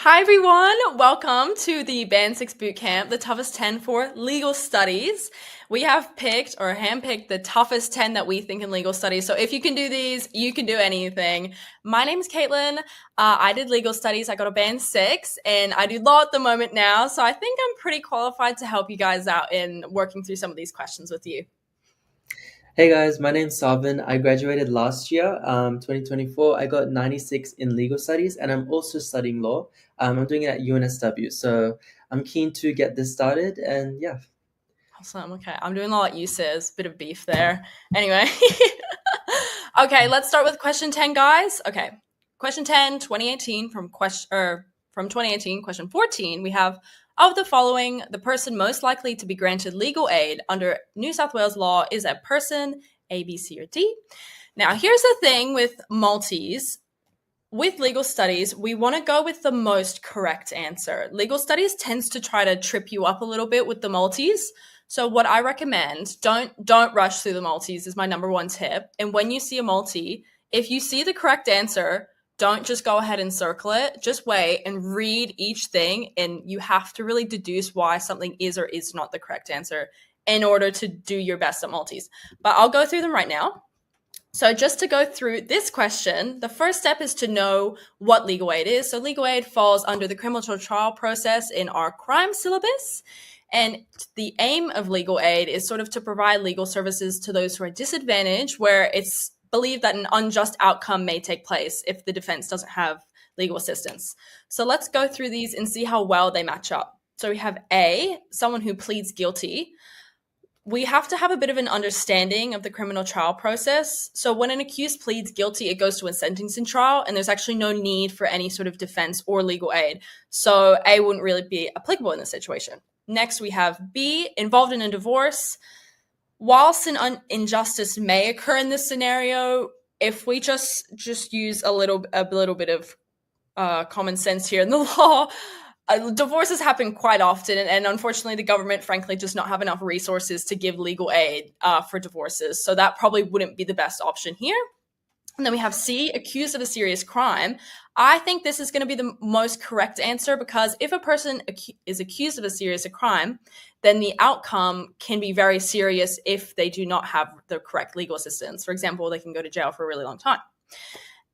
Hi everyone, welcome to the Band 6 Bootcamp, the toughest 10 for legal studies. We have picked or handpicked the toughest 10 that we think in legal studies. So if you can do these, you can do anything. My name is Caitlin. I did legal studies. I got a Band 6 and I do law at the moment now. So I think I'm pretty qualified to help you guys out in working through some of these questions with you. Hey guys, my name's Saavan. I graduated last year, 2024. I got 96 in legal studies and I'm also studying law. I'm doing it at UNSW. So I'm keen to get this started and yeah. Awesome. Okay. I'm doing law at USIS. Bit of beef there. Anyway. Okay, let's start with question 10, guys. Okay. Question 10, 2018 from 2018, question 14, we have of the following, the person most likely to be granted legal aid under New South Wales law is a person A, B, C, or D. Now, here's the thing with multis. With legal studies, we want to go with the most correct answer. Legal studies tends to try to trip you up a little bit with the multis. So what I recommend, don't rush through the multis is my number one tip. And when you see a multi, if you see the correct answer, don't just go ahead and circle it. Just wait and read each thing. And you have to really deduce why something is or is not the correct answer in order to do your best at multis. But I'll go through them right now. So just to go through this question, the first step is to know what legal aid is. So legal aid falls under the criminal trial process in our crime syllabus. And the aim of legal aid is sort of to provide legal services to those who are disadvantaged, where it's believed that an unjust outcome may take place if the defense doesn't have legal assistance. So let's go through these and see how well they match up. So we have A, someone who pleads guilty. We have to have a bit of an understanding of the criminal trial process. So when an accused pleads guilty, it goes to a sentencing trial, and there's actually no need for any sort of defense or legal aid. So A wouldn't really be applicable in this situation. Next, we have B, involved in a divorce. Whilst an injustice may occur in this scenario, if we just use a little bit of common sense here in the law, divorces happen quite often, and unfortunately the government frankly does not have enough resources to give legal aid for divorces, so that probably wouldn't be the best option here. And then we have C, accused of a serious crime. I think this is going to be the most correct answer, because if a person is accused of a serious crime, then the outcome can be very serious if they do not have the correct legal assistance. For example, they can go to jail for a really long time.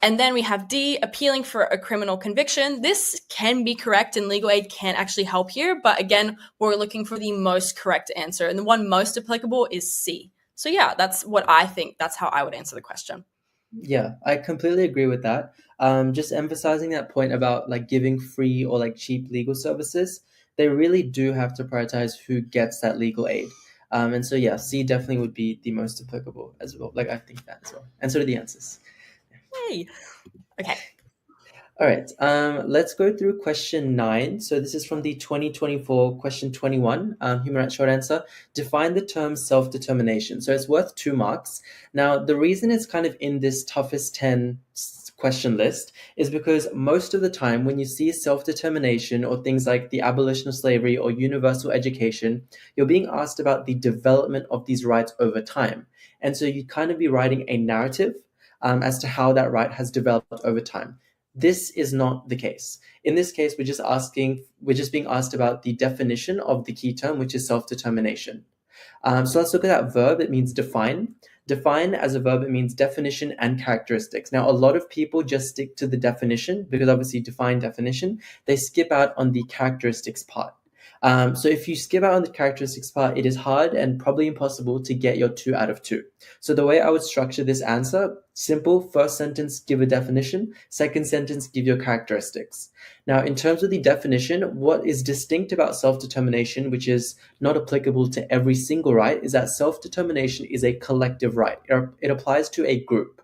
And then we have D, appealing for a criminal conviction. This can be correct and legal aid can actually help here. But again, we're looking for the most correct answer. And the one most applicable is C. So yeah, that's what I think. That's how I would answer the question. Yeah, I completely agree with that. Just emphasizing that point about like giving free or like cheap legal services, they really do have to prioritize who gets that legal aid. And so yeah, C definitely would be the most applicable as well. Like I think that as well. And so do the answers. Yay. Okay. All right, let's go through question 9. So this is from the 2024 question 21, human rights short answer. Define the term self-determination. So it's worth 2 marks. Now, the reason it's kind of in this toughest 10 question list is because most of the time when you see self-determination or things like the abolition of slavery or universal education, you're being asked about the development of these rights over time. And so you kind of be writing a narrative as to how that right has developed over time. This is not the case. In this case, we're just being asked about the definition of the key term, which is self-determination. So let's look at that verb. It means define. Define as a verb, it means definition and characteristics. Now, a lot of people just stick to the definition because obviously define definition. They skip out on the characteristics part. So if you skip out on the characteristics part, it is hard and probably impossible to get your 2 out of 2. So the way I would structure this answer, simple, first sentence, give a definition, second sentence, give your characteristics. Now, in terms of the definition, what is distinct about self-determination, which is not applicable to every single right, is that self-determination is a collective right. It applies to a group.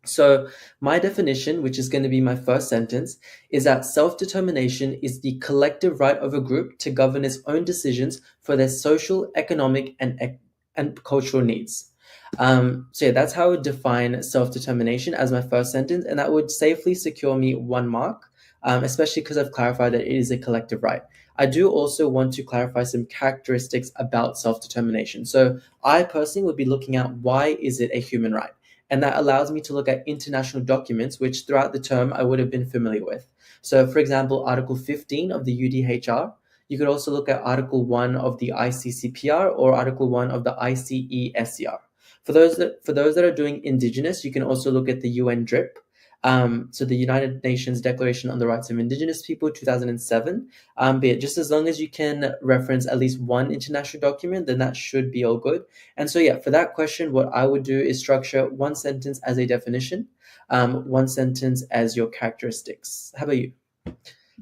So my definition, which is going to be my first sentence, is that self-determination is the collective right of a group to govern its own decisions for their social, economic, and cultural needs. So yeah, that's how I would define self-determination as my first sentence, and that would safely secure me 1 mark, especially because I've clarified that it is a collective right. I do also want to clarify some characteristics about self-determination. So I personally would be looking at why is it a human right? And that allows me to look at international documents, which throughout the term I would have been familiar with. So, for example, Article 15 of the UDHR. You could also look at Article 1 of the ICCPR or Article 1 of the ICESCR. For those that are doing Indigenous, you can also look at the UN DRIP. So the United Nations Declaration on the Rights of Indigenous People, 2007. But just as long as you can reference at least one international document, then that should be all good. And so, yeah, for that question, what I would do is structure one sentence as a definition, one sentence as your characteristics. How about you?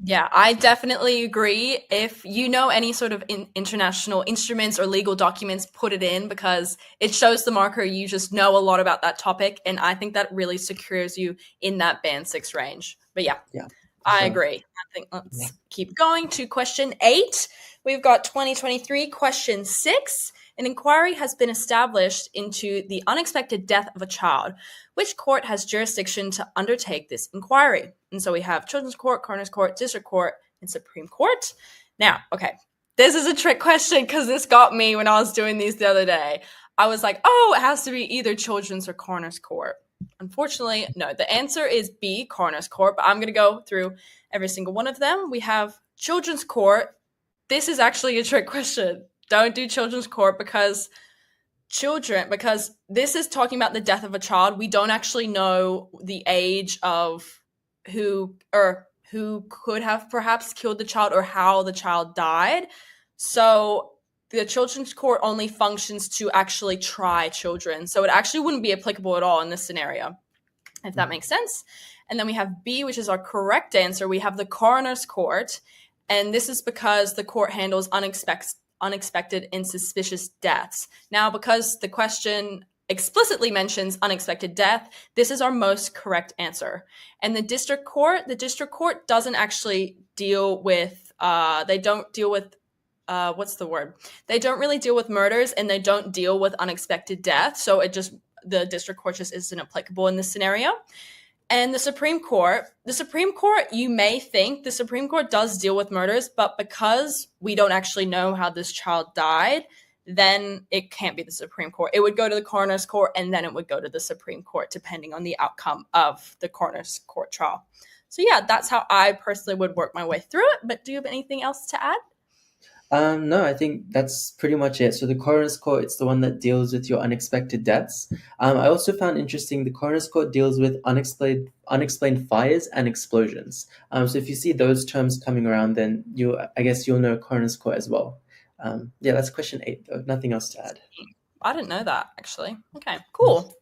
Yeah, I definitely agree. If you know any sort of international instruments or legal documents, put it in because it shows the marker you just know a lot about that topic. And I think that really secures you in that band 6 range. But yeah, Yeah, for I sure. agree. I think let's keep going to question 8. We've got 2023 question 6. An inquiry has been established into the unexpected death of a child. Which court has jurisdiction to undertake this inquiry? And so we have Children's Court, Coroner's Court, District Court, and Supreme Court. Now, okay, this is a trick question because this got me when I was doing these the other day. I was like, oh, it has to be either Children's or Coroner's Court. Unfortunately, no. The answer is B, Coroner's Court, but I'm going to go through every single one of them. We have Children's Court. This is actually a trick question. Don't do Children's Court because this is talking about the death of a child. We don't actually know the age of who could have perhaps killed the child or how the child died. So the Children's Court only functions to actually try children. So it actually wouldn't be applicable at all in this scenario, if that makes sense. And then we have B, which is our correct answer. We have the Coroner's Court. And this is because the court handles unexpected and suspicious deaths. Now, because the question explicitly mentions unexpected death, this is our most correct answer. And the district court doesn't actually deal with, they don't deal with, They don't really deal with murders and they don't deal with unexpected death. So the district court just isn't applicable in this scenario. And the Supreme Court, you may think the Supreme Court does deal with murders, but because we don't actually know how this child died, then it can't be the Supreme Court. It would go to the Coroner's Court, and then it would go to the Supreme Court, depending on the outcome of the Coroner's Court trial. So yeah, that's how I personally would work my way through it. But do you have anything else to add? No, I think that's pretty much it. So the coroner's court, it's the one that deals with your unexpected deaths. I also found interesting the coroner's court deals with unexplained fires and explosions. So if you see those terms coming around, then I guess you'll know coroner's court as well. Yeah, that's question 8 though. Nothing else to add. I didn't know that actually. Okay, cool.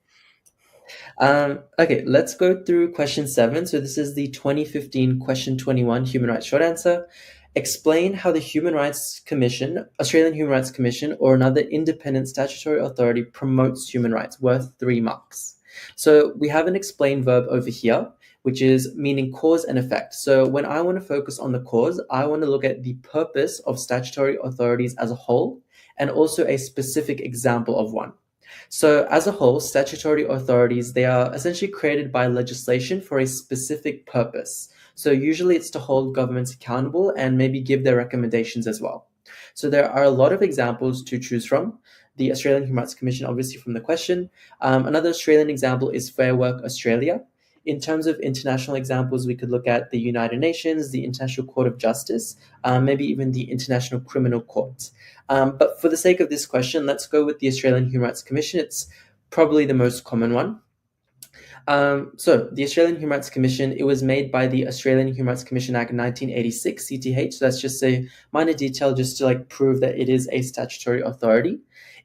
Okay, let's go through question 7. So this is the 2015 question 21 human rights short answer. Explain how the Australian Human Rights Commission, or another independent statutory authority promotes human rights, worth 3 marks. So we have an explain verb over here, which is meaning cause and effect. So when I want to focus on the cause, I want to look at the purpose of statutory authorities as a whole, and also a specific example of one. So as a whole, statutory authorities, they are essentially created by legislation for a specific purpose. So usually it's to hold governments accountable and maybe give their recommendations as well. So there are a lot of examples to choose from. The Australian Human Rights Commission, obviously from the question. Another Australian example is Fair Work Australia. In terms of international examples, we could look at the United Nations, the International Court of Justice, maybe even the International Criminal Court. But for the sake of this question, let's go with the Australian Human Rights Commission. It's probably the most common one. So the Australian Human Rights Commission, it was made by the Australian Human Rights Commission Act 1986, CTH. So that's just a minor detail just to prove that it is a statutory authority.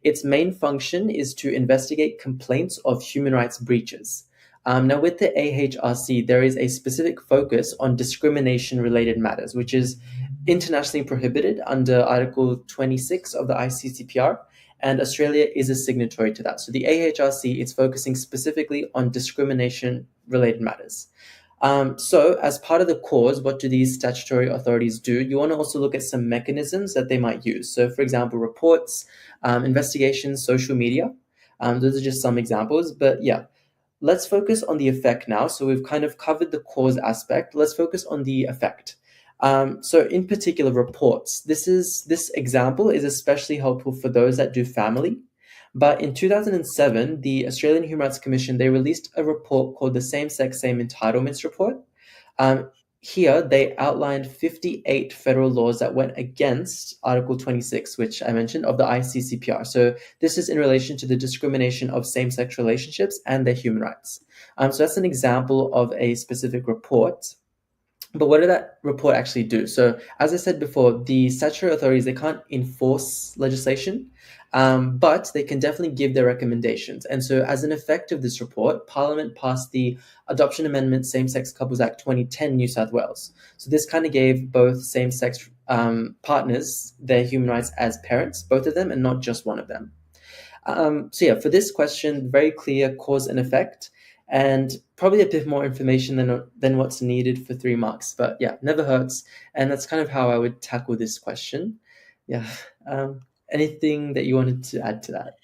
Its main function is to investigate complaints of human rights breaches. Now with the AHRC, there is a specific focus on discrimination-related matters, which is internationally prohibited under Article 26 of the ICCPR. And Australia is a signatory to that. So the AHRC is focusing specifically on discrimination-related matters. So as part of the cause, what do these statutory authorities do? You want to also look at some mechanisms that they might use. So for example, reports, investigations, social media. Those are just some examples. But yeah, let's focus on the effect now. So we've kind of covered the cause aspect. Let's focus on the effect. So in particular, reports. This example is especially helpful for those that do family. But in 2007, the Australian Human Rights Commission, they released a report called the Same-Sex, Same Entitlements Report. here they outlined 58 federal laws that went against Article 26, which I mentioned, of the ICCPR. So this is in relation to the discrimination of same-sex relationships and their human rights. So that's an example of a specific report. But what did that report actually do? So, as I said before, the statutory authorities, they can't enforce legislation, but they can definitely give their recommendations. And so, as an effect of this report, Parliament passed the Adoption Amendment Same-Sex Couples Act 2010, New South Wales. So this kind of gave both same-sex partners their human rights as parents, both of them, and not just one of them. So yeah, for this question, very clear cause and effect, and probably a bit more information than what's needed for 3 marks. But yeah, never hurts, and that's kind of how I would tackle this question. Yeah. Anything that you wanted to add to that?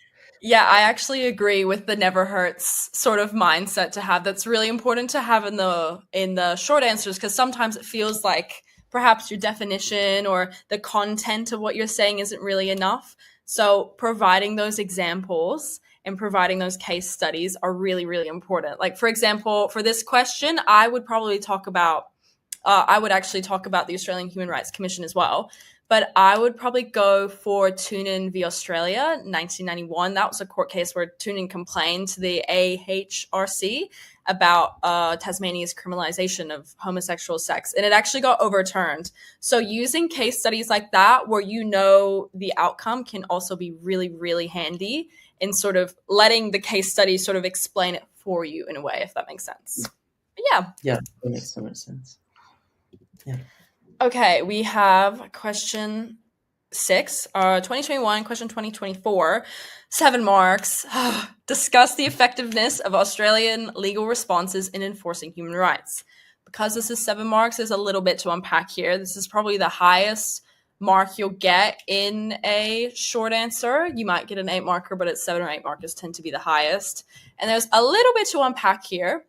Yeah, I actually agree with the never hurts sort of mindset to have. That's really important to have in the short answers, because sometimes it feels like perhaps your definition or the content of what you're saying isn't really enough. So providing those examples and providing those case studies are really, really important. Like, for example, for this question, I would probably talk about I would actually talk about the Australian Human Rights Commission as well. But I would probably go for Toonen v. Australia, 1991. That was a court case where Toonen complained to the AHRC about Tasmania's criminalisation of homosexual sex, and it actually got overturned. So using case studies like that, where you know the outcome, can also be really, really handy in sort of letting the case study sort of explain it for you in a way, if that makes sense. But yeah. Yeah, that makes so much sense. Yeah. Okay, we have question 6, 2021, question 2024, 7 marks. Discuss the effectiveness of Australian legal responses in enforcing human rights. Because this is 7 marks, there's a little bit to unpack here. This is probably the highest mark you'll get in a short answer. You might get an 8 marker, but it's 7 or 8 markers tend to be the highest. And there's a little bit to unpack here.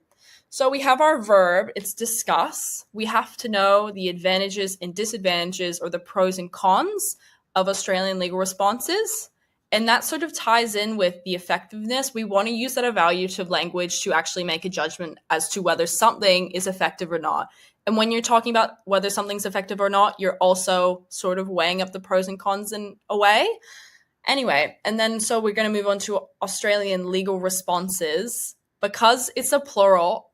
So we have our verb, it's discuss. We have to know the advantages and disadvantages, or the pros and cons of Australian legal responses. And that sort of ties in with the effectiveness. We want to use that evaluative language to actually make a judgment as to whether something is effective or not. And when you're talking about whether something's effective or not, you're also sort of weighing up the pros and cons in a way. Anyway, and then so we're going to move on to Australian legal responses. Because it's a plural,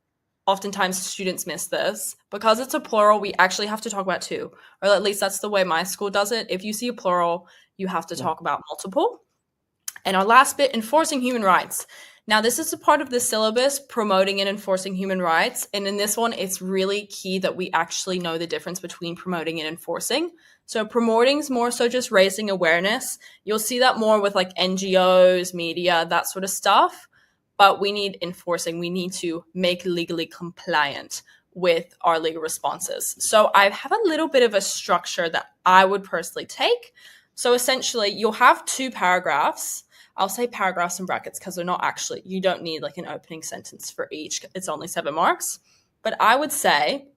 oftentimes students miss this. Because it's a plural, we actually have to talk about 2, or at least that's the way my school does it. If you see a plural, you have to talk about multiple. And our last bit, enforcing human rights. Now, this is a part of the syllabus, promoting and enforcing human rights. And in this one, it's really key that we actually know the difference between promoting and enforcing. So promoting is more so just raising awareness. You'll see that more with like NGOs, media, that sort of stuff. But we need enforcing. We need to make legally compliant with our legal responses. So I have a little bit of a structure that I would personally take. So essentially, you'll have 2 paragraphs. I'll say paragraphs in brackets because they're not actually, you don't need like an opening sentence for each. It's only 7 marks. But I would say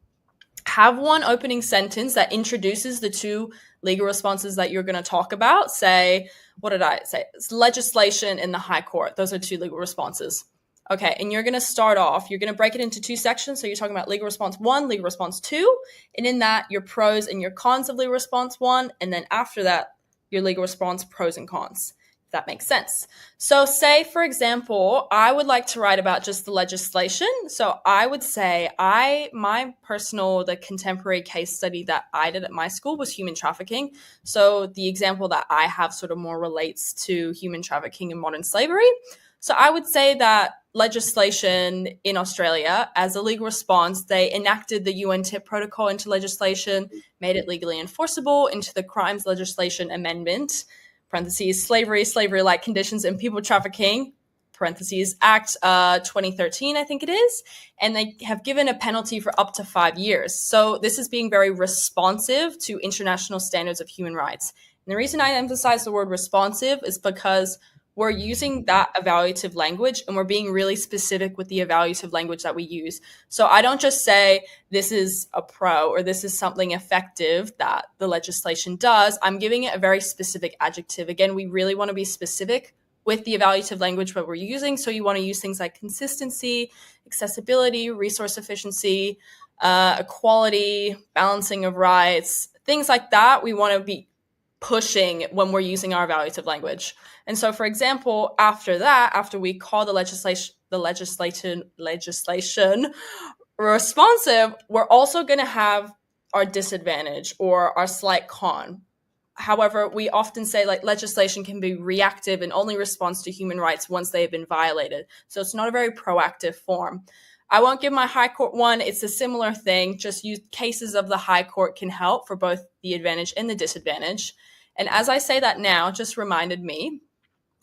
have one opening sentence that introduces the 2 legal responses that you're going to talk about. Say, what did I say? It's legislation in the High Court. Those are 2 legal responses. Okay, and you're going to start off, you're going to break it into 2 sections. So you're talking about legal response 1, legal response 2. And in that, your pros and your cons of legal response 1. And then after that, your legal response pros and cons. If that makes sense. So say, for example, I would like to write about just the legislation. So I would say the contemporary case study that I did at my school was human trafficking. So the example that I have sort of more relates to human trafficking and modern slavery. So I would say that legislation in Australia, as a legal response, they enacted the UN TIP protocol into legislation, made it legally enforceable into the crimes legislation amendment, parentheses, slavery-like conditions, and people trafficking, parentheses, Act 2013, I think it is. And they have given a penalty for up to 5 years. So this is being very responsive to international standards of human rights. And the reason I emphasize the word responsive is because we're using that evaluative language and we're being really specific with the evaluative language that we use. So I don't just say this is a pro or this is something effective that the legislation does. I'm giving it a very specific adjective. Again, we really want to be specific with the evaluative language that we're using. So you want to use things like consistency, accessibility, resource efficiency, equality, balancing of rights, things like that. We want to be pushing when we're using our evaluative language. And so, for example, after that, after we call the legislation responsive, we're also going to have our disadvantage or our slight con. However, we often say like legislation can be reactive and only responds to human rights once they have been violated. So it's not a very proactive form. I won't give my high court one. It's a similar thing. Just use cases of the high court can help for both the advantage and the disadvantage. And as I say that now, just reminded me,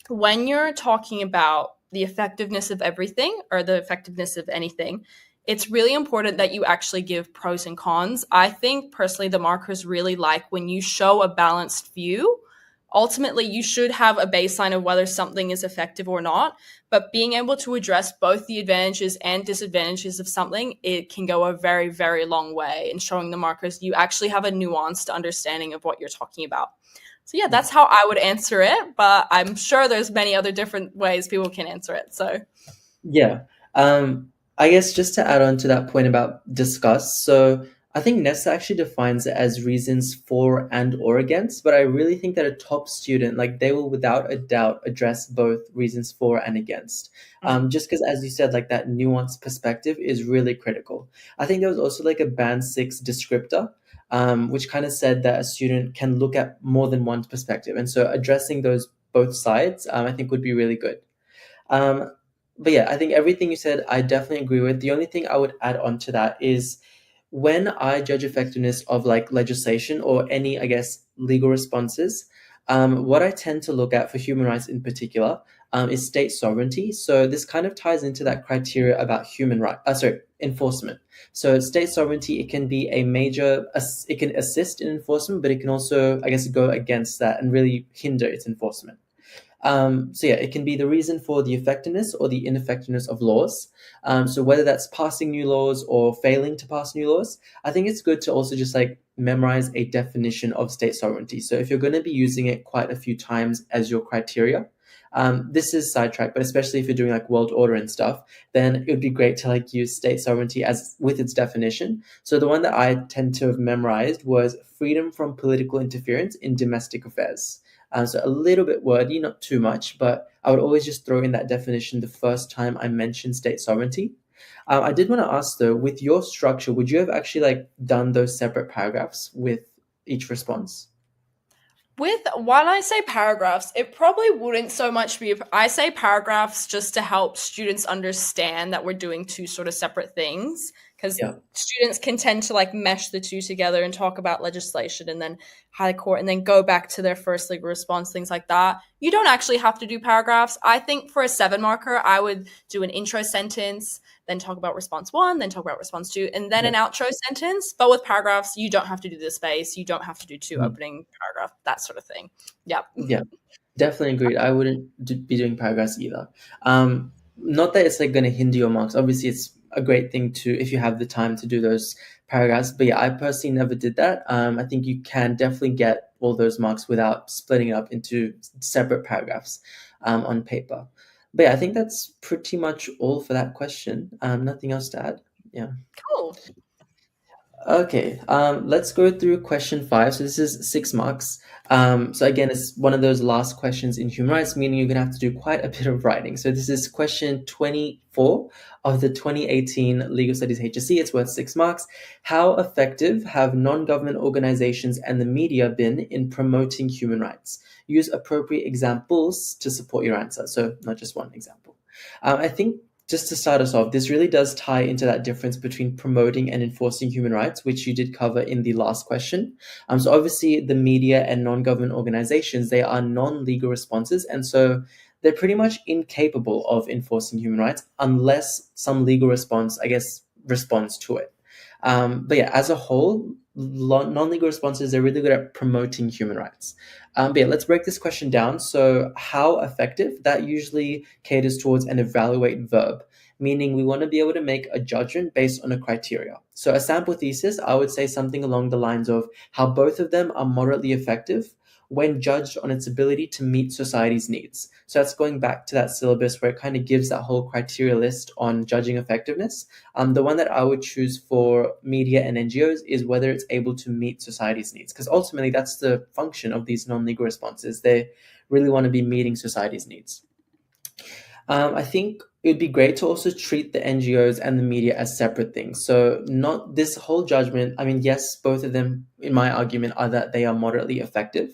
when you're talking about the effectiveness of everything or the effectiveness of anything, it's really important that you actually give pros and cons. I think personally the markers really like when you show a balanced view. Ultimately, you should have a baseline of whether something is effective or not, but being able to address both the advantages and disadvantages of something, it can go a very, very long way in showing the markers you actually have a nuanced understanding of what you're talking about. So yeah, that's how I would answer it, but I'm sure there's many other different ways people can answer it. So Yeah. I guess just to add on to that point about discuss, so I think Nessa actually defines it as reasons for and or against, but I really think that a top student, like they will without a doubt address both reasons for and against. Just because, as you said, like that nuanced perspective is really critical. I think there was also like a band six descriptor, which kind of said that a student can look at more than one perspective. And so addressing those both sides, I think would be really good. Um, but yeah, I think everything you said, I definitely agree with. The only thing I would add on to that is when I judge effectiveness of like legislation or any, I guess, legal responses, what I tend to look at for human rights in particular is state sovereignty. So this kind of ties into that criteria about enforcement. So state sovereignty, it can be a major, it can assist in enforcement, but it can also, I guess, go against that and really hinder its enforcement. So yeah, it can be the reason for the effectiveness or the ineffectiveness of laws. So whether that's passing new laws or failing to pass new laws, I think it's good to also just like memorize a definition of state sovereignty. So if you're going to be using it quite a few times as your criteria, this is sidetracked, but especially if you're doing like world order and stuff, then it would be great to like use state sovereignty as with its definition. So the one that I tend to have memorized was freedom from political interference in domestic affairs. So a little bit wordy, not too much, but I would always just throw in that definition the first time I mention state sovereignty. I did want to ask though, with your structure, would you have actually like done those separate paragraphs with each response? when I say paragraphs, it probably wouldn't so much be. I say paragraphs just to help students understand that we're doing two sort of separate things because Yeah. students can tend to like mesh the two together and talk about legislation and then high court and then go back to their first legal response, things like that. You don't actually have to do paragraphs. I think for a 7 marker, I would do an intro sentence, then talk about response 1, then talk about response 2, and then Yeah. an outro sentence. But with paragraphs, you don't have to do the space. You don't have to do 2 Mhm. opening paragraph, that sort of thing. Yep. Yeah. Definitely agreed. I wouldn't be doing paragraphs either. Not that it's like going to hinder your marks. Obviously, it's a great thing to if you have the time to do those paragraphs. But yeah, I personally never did that. I think you can definitely get all those marks without splitting it up into separate paragraphs on paper. But yeah, I think that's pretty much all for that question. Nothing else to add. Yeah. Cool. Okay, let's go through question 5. So this is 6 marks. So again, it's one of those last questions in human rights, meaning you're going to have to do quite a bit of writing. So this is question 24 of the 2018 Legal Studies HSC. It's worth 6 marks. How effective have non-government organizations and the media been in promoting human rights? Use appropriate examples to support your answer. So not just one example. I think just to start us off, this really does tie into that difference between promoting and enforcing human rights, which you did cover in the last question. So obviously the media and non-government organizations, they are non-legal responses. And so they're pretty much incapable of enforcing human rights unless some legal response, I guess, responds to it. But yeah, as a whole, non-legal responses are really good at promoting human rights. But yeah, let's break this question down. So how effective, that usually caters towards an evaluate verb. meaning we want to be able to make a judgment based on a criteria. So a sample thesis, I would say something along the lines of how both of them are moderately effective when judged on its ability to meet society's needs. So that's going back to that syllabus where it kind of gives that whole criteria list on judging effectiveness. The one that I would choose for media and NGOs is whether it's able to meet society's needs, because ultimately that's the function of these non-legal responses. They really want to be meeting society's needs. I think it would be great to also treat the NGOs and the media as separate things. So not this whole judgment. I mean, yes, both of them, in my argument, are that they are moderately effective.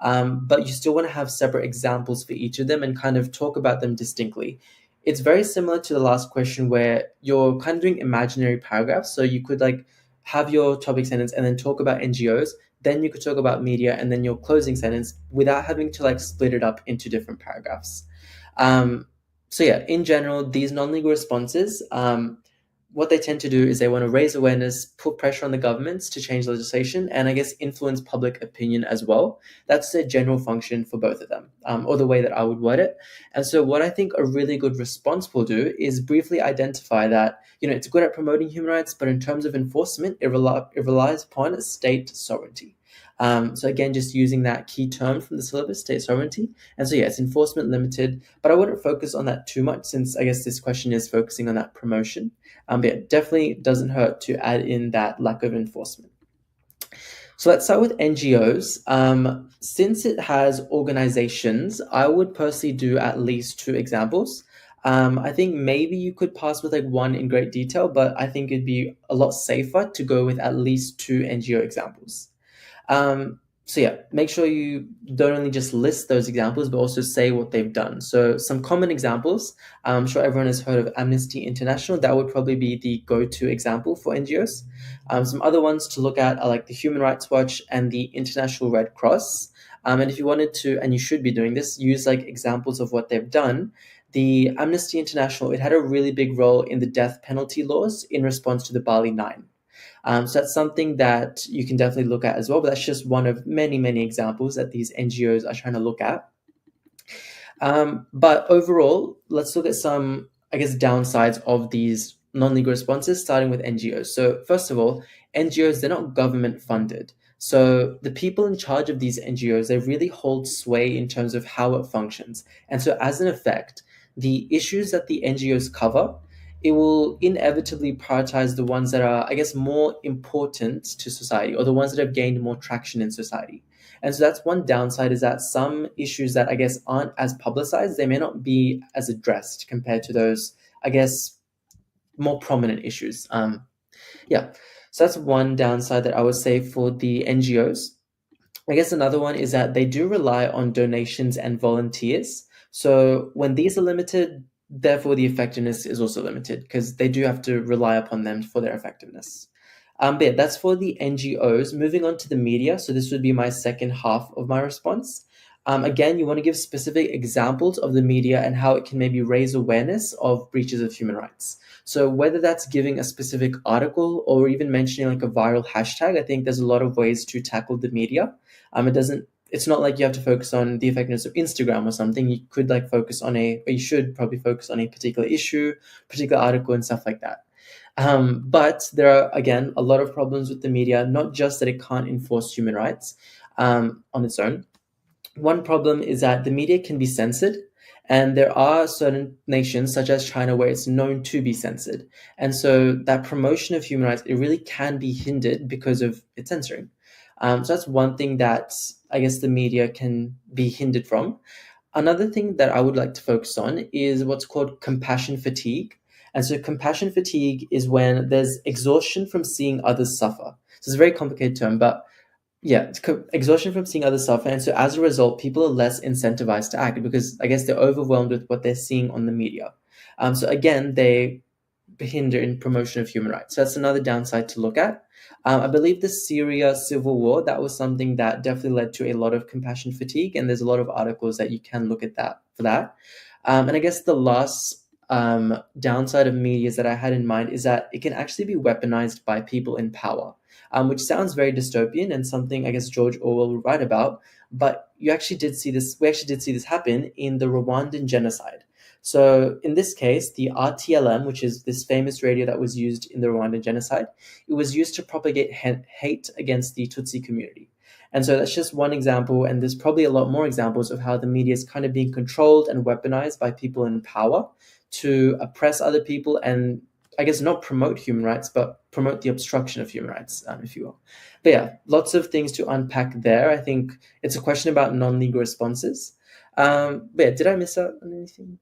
But you still want to have separate examples for each of them and kind of talk about them distinctly. It's very similar to the last question where you're kind of doing imaginary paragraphs. So you could like have your topic sentence and then talk about NGOs, then you could talk about media and then your closing sentence without having to like split it up into different paragraphs. So yeah, in general, these non-legal responses, what they tend to do is they want to raise awareness, put pressure on the governments to change legislation, and I guess influence public opinion as well. That's the general function for both of them, or the way that I would word it. And so what I think a really good response will do is briefly identify that, it's good at promoting human rights, but in terms of enforcement, it relies upon state sovereignty. So again, just using that key term from the syllabus, state sovereignty. And so yeah, it's enforcement limited, but I wouldn't focus on that too much since I guess this question is focusing on that promotion. But yeah, it definitely doesn't hurt to add in that lack of enforcement. So let's start with NGOs. Since it has organizations, I would personally do at least 2 examples. I think maybe you could pass with like 1 in great detail, but I think it'd be a lot safer to go with at least 2 NGO examples. So yeah, make sure you don't only just list those examples, but also say what they've done. So some common examples, I'm sure everyone has heard of Amnesty International. That would probably be the go-to example for NGOs. Some other ones to look at are like the Human Rights Watch and the International Red Cross. And if you wanted to, and you should be doing this, use like examples of what they've done. The Amnesty International, it had a really big role in the death penalty laws in response to the Bali 9. So that's something that you can definitely look at as well, but that's just one of many, many examples that these NGOs are trying to look at. But overall, let's look at some, I guess, downsides of these non-legal responses, starting with NGOs. So first of all, NGOs, they're not government funded. So the people in charge of these NGOs, they really hold sway in terms of how it functions. And so as an effect, the issues that the NGOs cover, it will inevitably prioritize the ones that are, I guess, more important to society or the ones that have gained more traction in society. And so that's one downside, is that some issues that I guess aren't as publicized, they may not be as addressed compared to those, I guess, more prominent issues. Yeah, so that's one downside that I would say for the NGOs. I guess another one is that they do rely on donations and volunteers. So when these are limited, therefore the effectiveness is also limited because they do have to rely upon them for their effectiveness. But yeah, that's for the NGOs. Moving on to the media. So this would be my second half of my response. Again, you want to give specific examples of the media and how it can maybe raise awareness of breaches of human rights. So whether that's giving a specific article or even mentioning like a viral hashtag, I think there's a lot of ways to tackle the media. It's not like you have to focus on the effectiveness of Instagram or something. You could like focus on or you should probably focus on a particular issue, particular article and stuff like that. But there are, again, a lot of problems with the media, not just that it can't enforce human rights on its own. One problem is that the media can be censored, and there are certain nations, such as China, where it's known to be censored. And so that promotion of human rights, it really can be hindered because of its censoring. So that's one thing that I guess the media can be hindered from. Another thing that I would like to focus on is what's called compassion fatigue. And so compassion fatigue is when there's exhaustion from seeing others suffer. So it's a very complicated term, but yeah, it's exhaustion from seeing others suffer. And so as a result, people are less incentivized to act because I guess they're overwhelmed with what they're seeing on the media. So again, they hinder in promotion of human rights. So that's another downside to look at. I believe the Syria civil war, that was something that definitely led to a lot of compassion fatigue. And there's a lot of articles that you can look at that for that. And I guess the last downside of media that I had in mind is that it can actually be weaponized by people in power, which sounds very dystopian and something I guess George Orwell would write about. But we actually did see this happen in the Rwandan genocide. So in this case, the RTLM, which is this famous radio that was used in the Rwandan genocide, it was used to propagate hate against the Tutsi community. And so that's just one example, and there's probably a lot more examples of how the media is kind of being controlled and weaponized by people in power to oppress other people and, I guess, not promote human rights, but promote the obstruction of human rights, if you will. But yeah, lots of things to unpack there. I think it's a question about non-legal responses. But yeah, did I miss out on anything?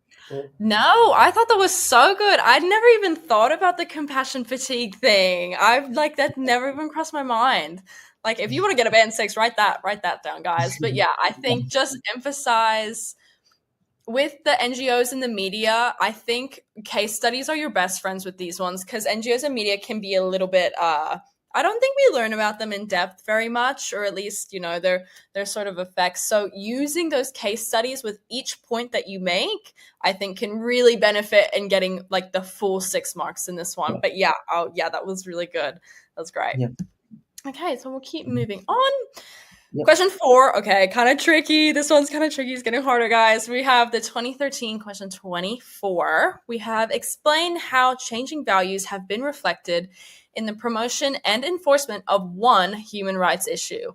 No, I thought that was so good. I'd never even thought about the compassion fatigue thing. I've like that never even crossed my mind. Like if you want to get a band 6, write that down, guys. But yeah, I think just emphasize with the NGOs and the media, I think case studies are your best friends with these ones because NGOs and media can be a little bit I don't think we learn about them in depth very much, or at least, their sort of effects. So using those case studies with each point that you make, I think can really benefit in getting like the full 6 marks in this one. But yeah, that was really good. That was great. Yeah. Okay, so we'll keep moving on. Yep. Question 4, okay, kind of tricky. This one's kind of tricky. It's getting harder, guys. We have the 2013 question 24. We have explain how changing values have been reflected in the promotion and enforcement of one human rights issue.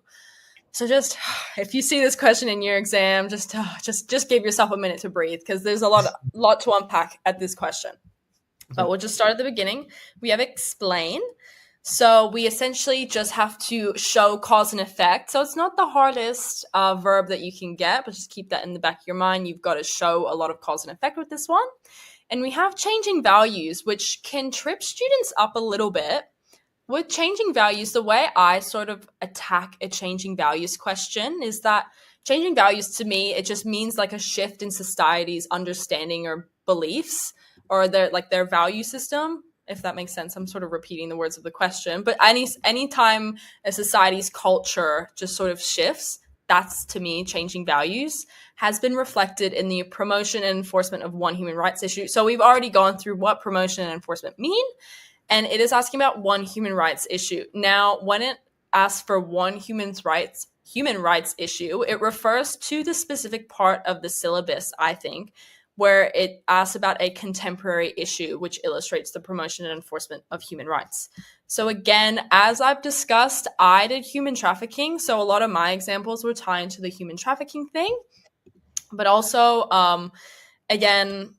So just, if you see this question in your exam, just give yourself a minute to breathe because there's a lot to unpack at this question. But we'll just start at the beginning. We have explain. So we essentially just have to show cause and effect. So it's not the hardest verb that you can get, but just keep that in the back of your mind. You've got to show a lot of cause and effect with this one. And we have changing values, which can trip students up a little bit. With changing values, the way I sort of attack a changing values question is that changing values to me, it just means like a shift in society's understanding or beliefs or their value system. If that makes sense. I'm sort of repeating the words of the question, but anytime a society's culture just sort of shifts, that's to me changing values has been reflected in the promotion and enforcement of one human rights issue. So we've already gone through what promotion and enforcement mean, and it is asking about one human rights issue. Now, when it asks for one human rights issue, it refers to the specific part of the syllabus, I think, where it asks about a contemporary issue, which illustrates the promotion and enforcement of human rights. So again, as I've discussed, I did human trafficking. So a lot of my examples were tied into the human trafficking thing. But also, again,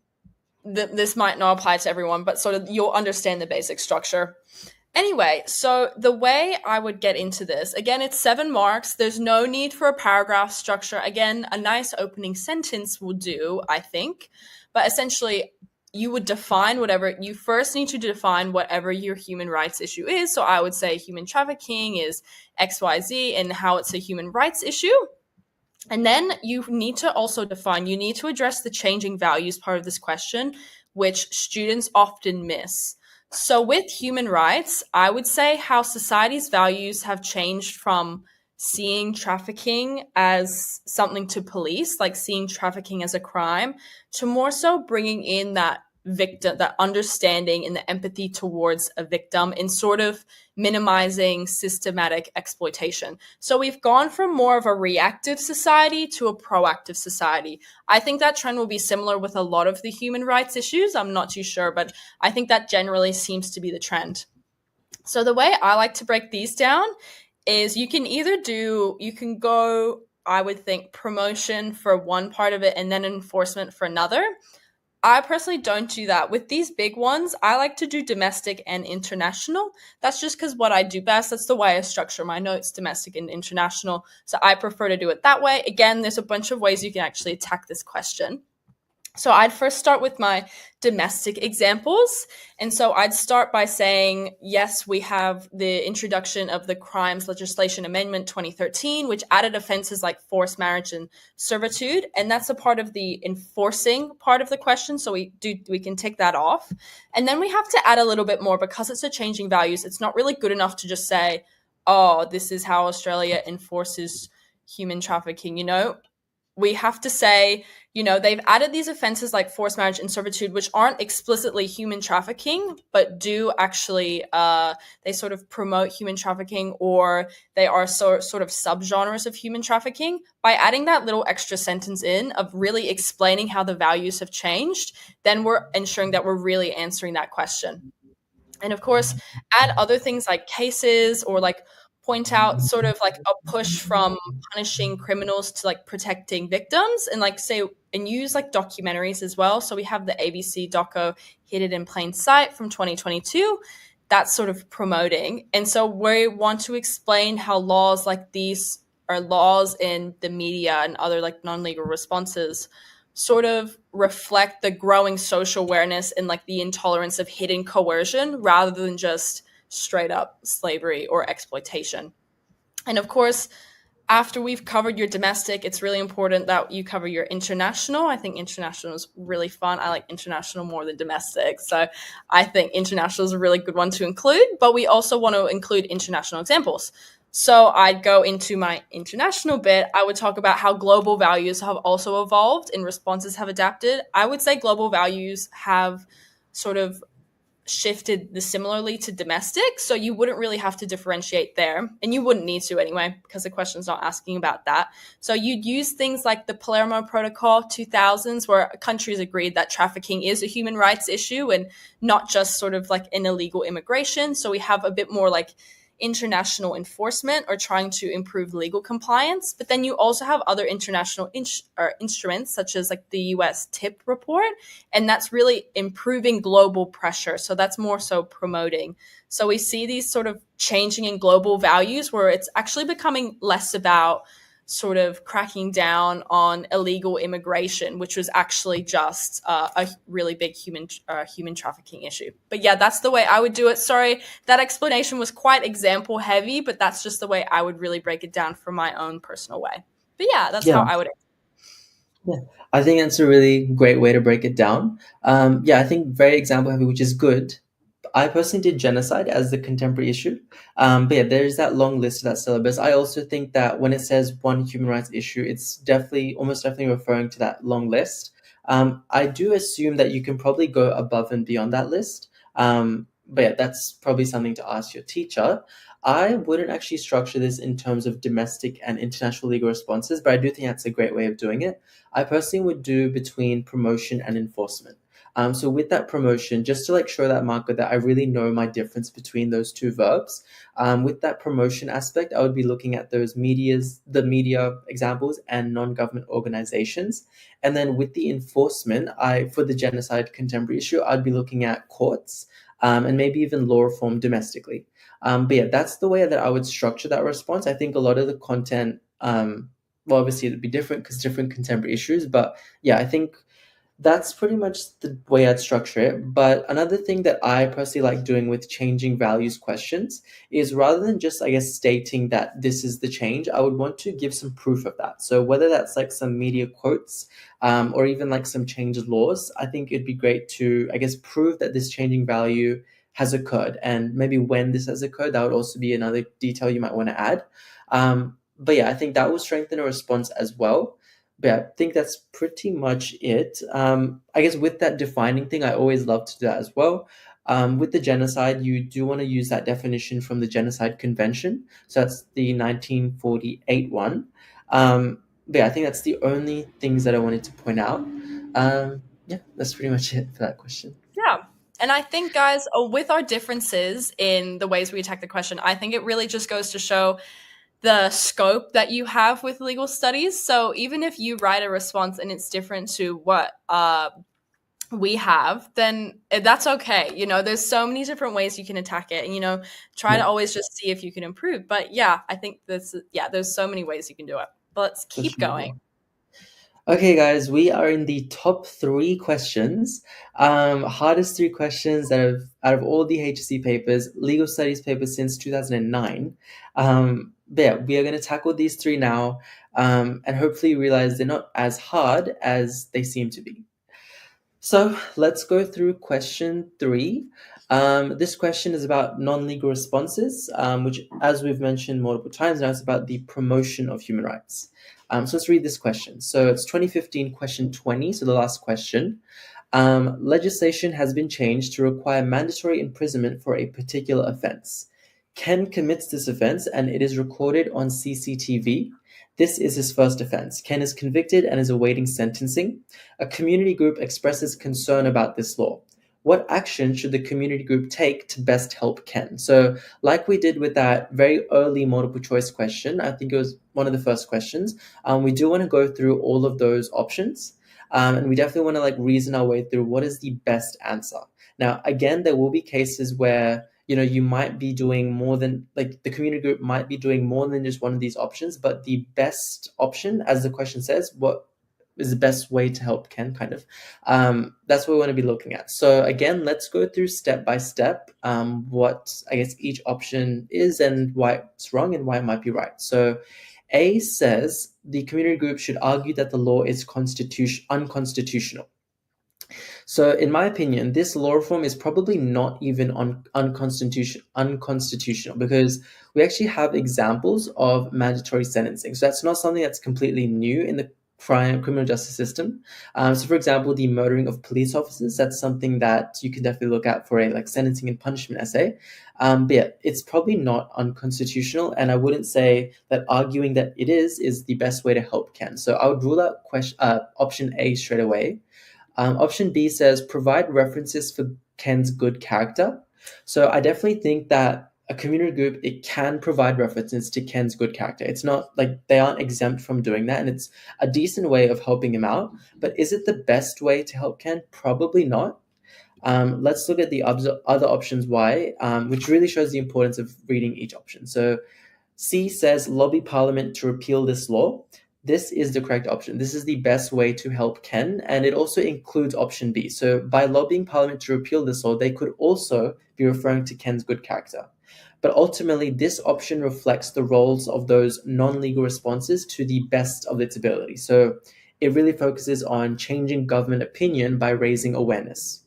this might not apply to everyone, but sort of you'll understand the basic structure. Anyway, so the way I would get into this, again, it's 7 marks. There's no need for a paragraph structure. Again, a nice opening sentence will do, I think. But essentially, you would define you first need to define whatever your human rights issue is. So I would say human trafficking is XYZ and how it's a human rights issue. And then you need to also you need to address the changing values part of this question, which students often miss. So with human rights, I would say how society's values have changed from seeing trafficking as something to police, like seeing trafficking as a crime, to more so bringing in that victim, that understanding and the empathy towards a victim in sort of minimizing systematic exploitation. So we've gone from more of a reactive society to a proactive society. I think that trend will be similar with a lot of the human rights issues. I'm not too sure, but I think that generally seems to be the trend. So the way I like to break these down is you can go, I would think, promotion for one part of it and then enforcement for another. I personally don't do that. With these big ones, I like to do domestic and international. That's just because what I do best. That's the way I structure my notes, domestic and international. So I prefer to do it that way. Again, there's a bunch of ways you can actually attack this question. So I'd first start with my domestic examples. And so I'd start by saying, yes, we have the introduction of the Crimes Legislation Amendment 2013, which added offenses like forced marriage and servitude. And that's a part of the enforcing part of the question. So we can tick that off. And then we have to add a little bit more because it's a changing values. It's not really good enough to just say, oh, this is how Australia enforces human trafficking, we have to say, they've added these offenses like forced marriage and servitude, which aren't explicitly human trafficking, but do actually, they sort of promote human trafficking, or they are sort of subgenres of human trafficking. By adding that little extra sentence in of really explaining how the values have changed, then we're ensuring that we're really answering that question. And of course, add other things like cases, or like point out sort of like a push from punishing criminals to like protecting victims, and like say, and use like documentaries as well. So we have the ABC doco Hidden in Plain Sight from 2022. That's sort of promoting. And so we want to explain how laws like these, or laws in the media and other like non-legal responses, sort of reflect the growing social awareness and like the intolerance of hidden coercion rather than just straight up slavery or exploitation. And of course, after we've covered your domestic, it's really important that you cover your international. I think international is really fun. I like international more than domestic. So I think international is a really good one to include, but we also want to include international examples. So I'd go into my international bit. I would talk about how global values have also evolved and responses have adapted. I would say global values have sort of shifted similarly to domestic, so you wouldn't really have to differentiate there, and you wouldn't need to anyway, because the question's not asking about that. So you'd use things like the Palermo Protocol 2000s, where countries agreed that trafficking is a human rights issue and not just sort of like an illegal immigration. So we have a bit more like international enforcement or trying to improve legal compliance. But then you also have other international instruments, such as like the US TIP report, and that's really improving global pressure. So that's more so promoting. So we see these sort of changing in global values, where it's actually becoming less about sort of cracking down on illegal immigration, which was actually just a really big human trafficking issue. But yeah, that's the way I would do it. Sorry, that explanation was quite example heavy, but that's just the way I would really break it down from my own personal way. But yeah, that's how Yeah. I would. Yeah, I think that's a really great way to break it down. Yeah, I think very example heavy, which is good. I personally did genocide as the contemporary issue. But yeah, there's that long list of that syllabus. I also think that when it says one human rights issue, it's definitely, almost definitely referring to that long list. I do assume that you can probably go above and beyond that list. But yeah, that's probably something to ask your teacher. I wouldn't actually structure this in terms of domestic and international legal responses, but I do think that's a great way of doing it. I personally would do between promotion and enforcement. So with that promotion, just to like show that marker that I really know my difference between those two verbs, with that promotion aspect, I would be looking at the media examples and non-government organizations. And then with the enforcement, for the genocide contemporary issue, I'd be looking at courts, and maybe even law reform domestically. But yeah, that's the way that I would structure that response. I think a lot of the content, well, obviously it'd be different because different contemporary issues, but yeah, I think that's pretty much the way I'd structure it. But another thing that I personally like doing with changing values questions is, rather than just, I guess, stating that this is the change, I would want to give some proof of that. So whether that's like some media quotes, or even like some changed laws, I think it'd be great to, I guess, prove that this changing value has occurred, and maybe when this has occurred. That would also be another detail you might want to add. But yeah, I think that will strengthen a response as well. But yeah, I think that's pretty much it. I guess with that defining thing, I always love to do that as well. With the genocide, you do want to use that definition from the Genocide Convention. So that's the 1948 one. But yeah, I think that's the only things that I wanted to point out. Yeah, that's pretty much it for that question. Yeah. And I think, guys, with our differences in the ways we attack the question, I think it really just goes to show the scope that you have with legal studies. So even if you write a response and it's different to what we have, then that's okay. There's so many different ways you can attack it, and try to Yeah, always just see if you can improve. But yeah, I think there's so many ways you can do it. But let's for keep sure. going. Okay, guys, we are in the top three questions. Hardest three questions out of all the HSC papers, legal studies papers since 2009. But yeah, we are going to tackle these three now, and hopefully realize they're not as hard as they seem to be. So let's go through question 3. This question is about non-legal responses, which, as we've mentioned multiple times now, is about the promotion of human rights. So let's read this question. So it's 2015 question 20, so the last question. Legislation has been changed to require mandatory imprisonment for a particular offense. Ken commits this offense and it is recorded on CCTV. This is his first offense. Ken is convicted and is awaiting sentencing. A community group expresses concern about this law. What action should the community group take to best help Ken? So, like we did with that very early multiple choice question, I think it was one of the first questions, we do want to go through all of those options. And we definitely want to like reason our way through what is the best answer. Now, again, there will be cases where you might be doing more than like the community group might be doing more than just one of these options, but the best option, as the question says, what is the best way to help Ken, kind of. That's what we want to be looking at. So again, let's go through step by step what I guess each option is and why it's wrong and why it might be right. So A says the community group should argue that the law is unconstitutional. So, in my opinion, this law reform is probably not even unconstitutional because we actually have examples of mandatory sentencing. So that's not something that's completely new in the criminal justice system. So, for example, the murdering of police officers, that's something that you can definitely look at for a like sentencing and punishment essay. But yeah, it's probably not unconstitutional, and I wouldn't say that arguing that it is the best way to help Ken. So I would rule out option A straight away. Option B says provide references for Ken's good character. So I definitely think that a community group, it can provide references to Ken's good character. It's not like they aren't exempt from doing that, and it's a decent way of helping him out. But is it the best way to help Ken? Probably not. Let's look at the other options why, which really shows the importance of reading each option. So C says lobby parliament to repeal this law. This is the correct option. This is the best way to help Ken, and it also includes option B. So by lobbying parliament to repeal this law, they could also be referring to Ken's good character. But ultimately, this option reflects the roles of those non-legal responses to the best of its ability. So it really focuses on changing government opinion by raising awareness.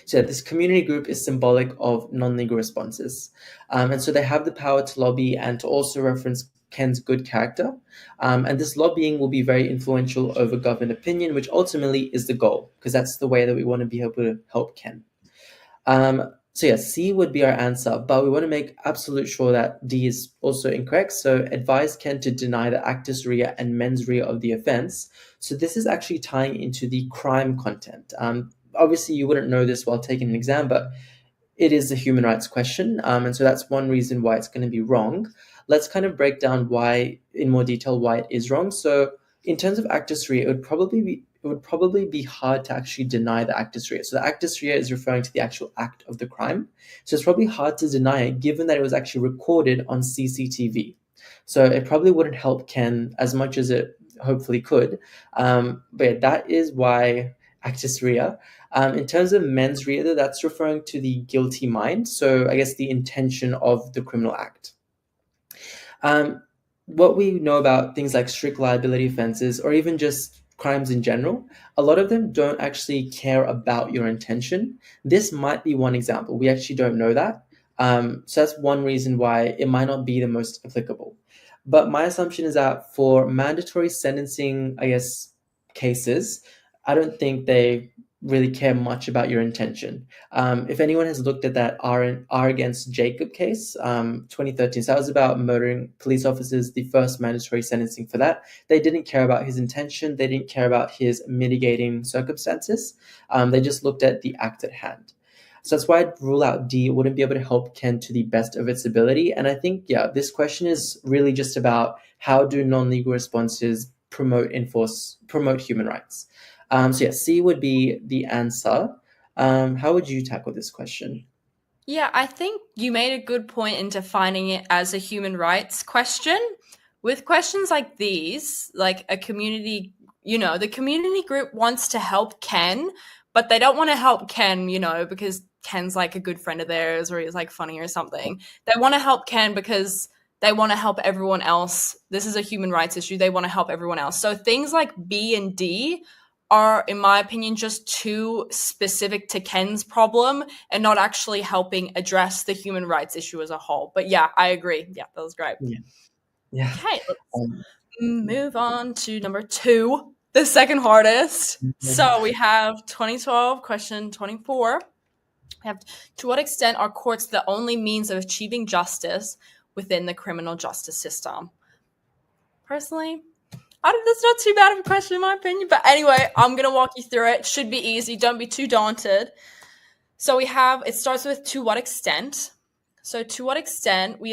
So this community group is symbolic of non-legal responses. And so they have the power to lobby and to also reference Ken's good character. And this lobbying will be very influential over government opinion, which ultimately is the goal, because that's the way that we want to be able to help Ken. So yeah, C would be our answer, but we want to make absolute sure that D is also incorrect. So advise Ken to deny the actus rea and mens rea of the offense. So this is actually tying into the crime content. Obviously, you wouldn't know this while taking an exam, but it is a human rights question. And so that's one reason why it's going to be wrong. Let's kind of break down why, in more detail, why it is wrong. So in terms of actus rea, it would probably be hard to actually deny the actus rea. So the actus rea is referring to the actual act of the crime. So it's probably hard to deny it given that it was actually recorded on CCTV. So it probably wouldn't help Ken as much as it hopefully could. But yeah, that is why actus rea. In terms of mens rea, though, that's referring to the guilty mind. So I guess the intention of the criminal act. What we know about things like strict liability offenses or even just crimes in general, a lot of them don't actually care about your intention. This might be one example. We actually don't know that. So that's one reason why it might not be the most applicable. But my assumption is that for mandatory sentencing, I guess, cases, I don't think they really care much about your intention. If anyone has looked at that R against Jacob case, 2013, so that was about murdering police officers, the first mandatory sentencing for that. They didn't care about his intention. They didn't care about his mitigating circumstances. They just looked at the act at hand. So that's why I'd rule out D. It wouldn't be able to help Ken to the best of its ability. And I think, yeah, this question is really just about how do non-legal responses promote human rights. So yeah, C would be the answer. How would you tackle this question? Yeah, I think you made a good point in defining it as a human rights question. With questions like these, like a community, the community group wants to help Ken, but they don't want to help Ken, because Ken's like a good friend of theirs or he's like funny or something. They want to help Ken because they want to help everyone else. This is a human rights issue. They want to help everyone else. So things like B and D are, in my opinion, just too specific to Ken's problem and not actually helping address the human rights issue as a whole. But yeah, I agree. Yeah, that was great. Yeah. Okay, let's Um, move on to number 2, the second hardest. So we have 2012, question 24. We have, to what extent are courts the only means of achieving justice within the criminal justice system? Personally, that's not too bad of a question in my opinion. But anyway, I'm going to walk you through it. Should be easy. Don't be too daunted. So it starts with to what extent. So to what extent we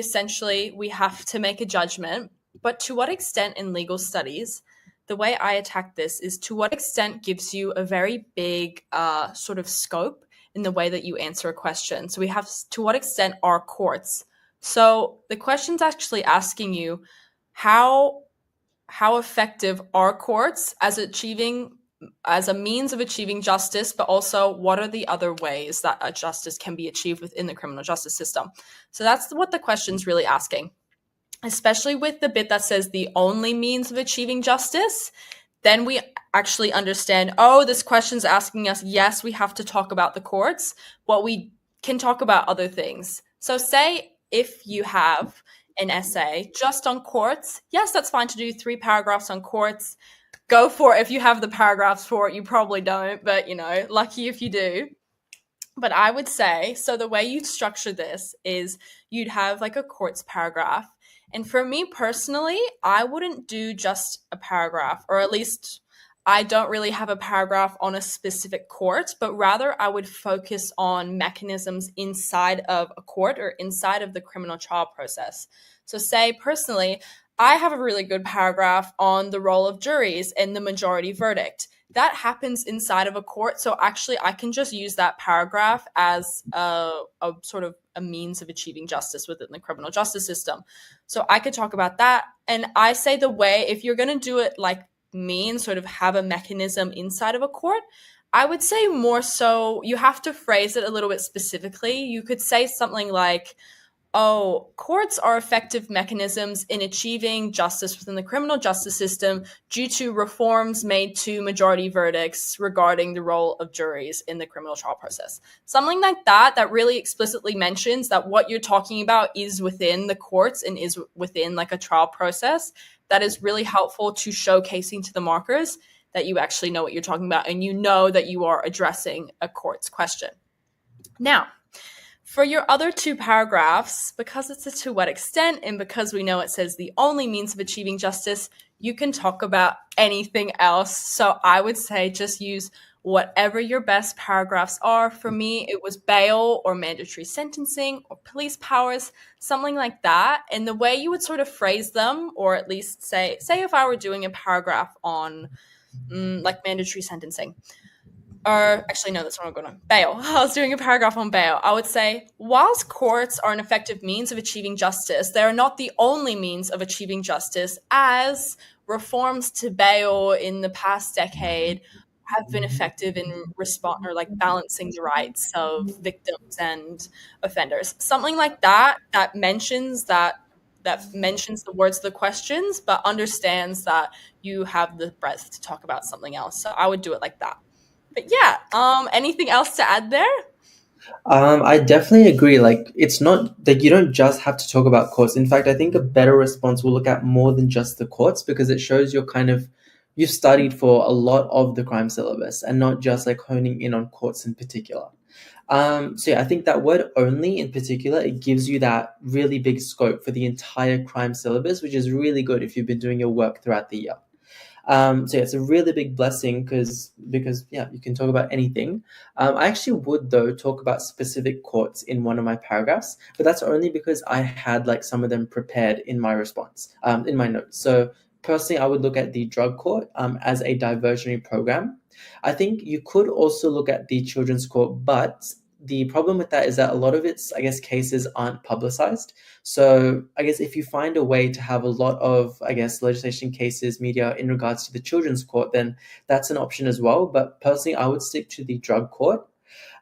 have to make a judgment, but to what extent in legal studies, the way I attack this is to what extent gives you a very big sort of scope in the way that you answer a question. So we have to what extent are courts. So the question's actually asking you how effective are courts as a means of achieving justice, but also what are the other ways that a justice can be achieved within the criminal justice system. So that's what the question's really asking, especially with the bit that says the only means of achieving justice. Then we actually understand, oh, this question's asking us, yes, we have to talk about the courts, but we can talk about other things. So say if you have an essay just on courts, yes, that's fine to do 3 paragraphs on courts. Go for it if you have the paragraphs for it. You probably don't, but lucky if you do. But I would say, so the way you'd structure this is you'd have like a courts paragraph. And for me personally, I wouldn't do just a paragraph, or at least I don't really have a paragraph on a specific court, but rather I would focus on mechanisms inside of a court or inside of the criminal trial process. So say personally, I have a really good paragraph on the role of juries in the majority verdict. That happens inside of a court. So actually, I can just use that paragraph as a sort of a means of achieving justice within the criminal justice system. So I could talk about that. And I say the way, if you're going to do it like me and sort of have a mechanism inside of a court, I would say more so you have to phrase it a little bit specifically. You could say something like, oh, courts are effective mechanisms in achieving justice within the criminal justice system due to reforms made to majority verdicts regarding the role of juries in the criminal trial process. Something like that really explicitly mentions that what you're talking about is within the courts and is within like a trial process. That is really helpful to showcasing to the markers that you actually know what you're talking about and you know that you are addressing a court's question. Now, for your other 2 paragraphs, because it's a to what extent and because we know it says the only means of achieving justice, you can talk about anything else. So I would say just use whatever your best paragraphs are. For me, it was bail or mandatory sentencing or police powers, something like that. And the way you would sort of phrase them, or at least say if I were doing a paragraph on like mandatory sentencing, or actually, no, that's not what I'm going to. Bail. I was doing a paragraph on bail. I would say, whilst courts are an effective means of achieving justice, they are not the only means of achieving justice, as reforms to bail in the past decade have been effective in balancing the rights of victims and offenders. Something like that mentions that mentions the words of the questions, but understands that you have the breadth to talk about something else. So I would do it like that. But yeah, anything else to add there? I definitely agree. Like, it's not that you don't just have to talk about courts. In fact, I think a better response will look at more than just the courts because it shows you've studied for a lot of the crime syllabus and not just like honing in on courts in particular. So yeah, I think that word only in particular, it gives you that really big scope for the entire crime syllabus, which is really good if you've been doing your work throughout the year. So yeah, it's a really big blessing because yeah, you can talk about anything. I actually would though talk about specific courts in one of my paragraphs, but that's only because I had like some of them prepared in my response, in my notes. So personally, I would look at the drug court as a diversionary program. I think you could also look at the children's court, but the problem with that is that a lot of its, I guess, cases aren't publicized. So I guess if you find a way to have a lot of, I guess, legislation cases, media in regards to the children's court, then that's an option as well. But personally, I would stick to the drug court.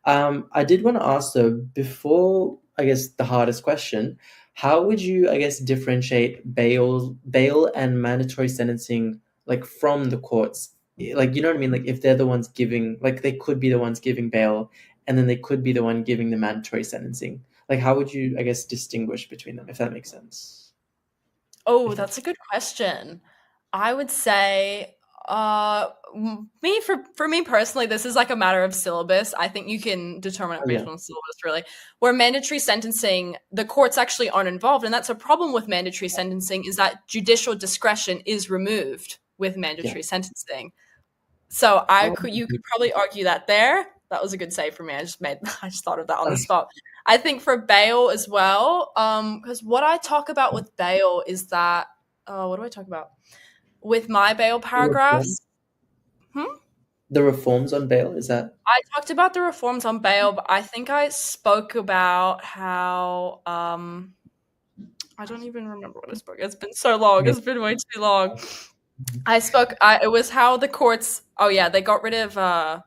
I did want to ask though, before, I guess, the hardest question, how would you, I guess, differentiate bail and mandatory sentencing like from the courts? like, you know what I mean? Like if they're the ones giving, like they could be the ones giving bail, and then they could be the one giving the mandatory sentencing. Like how would you, I guess, distinguish between them, if that makes sense? Oh, If that's a good question. I would say, me for me personally, this is like a matter of syllabus. I think you can determine it oh yeah, based on syllabus, really. Where mandatory sentencing, the courts actually aren't involved, and that's a problem with mandatory sentencing is that judicial discretion is removed with yeah. mandatory sentencing. So Oh, you could probably argue that there. That was a good save for me. I just thought of that on the okay. spot. I think for bail as well, because what I talk about with bail is that, what do I talk about with my bail The reform, paragraphs? Hmm? the reforms on bail, is that? I talked about the reforms on bail, but I think I spoke about how I don't even remember what I spoke. It's been so long. Yeah. It's been way too long. It was how the courts. Oh yeah, they got rid of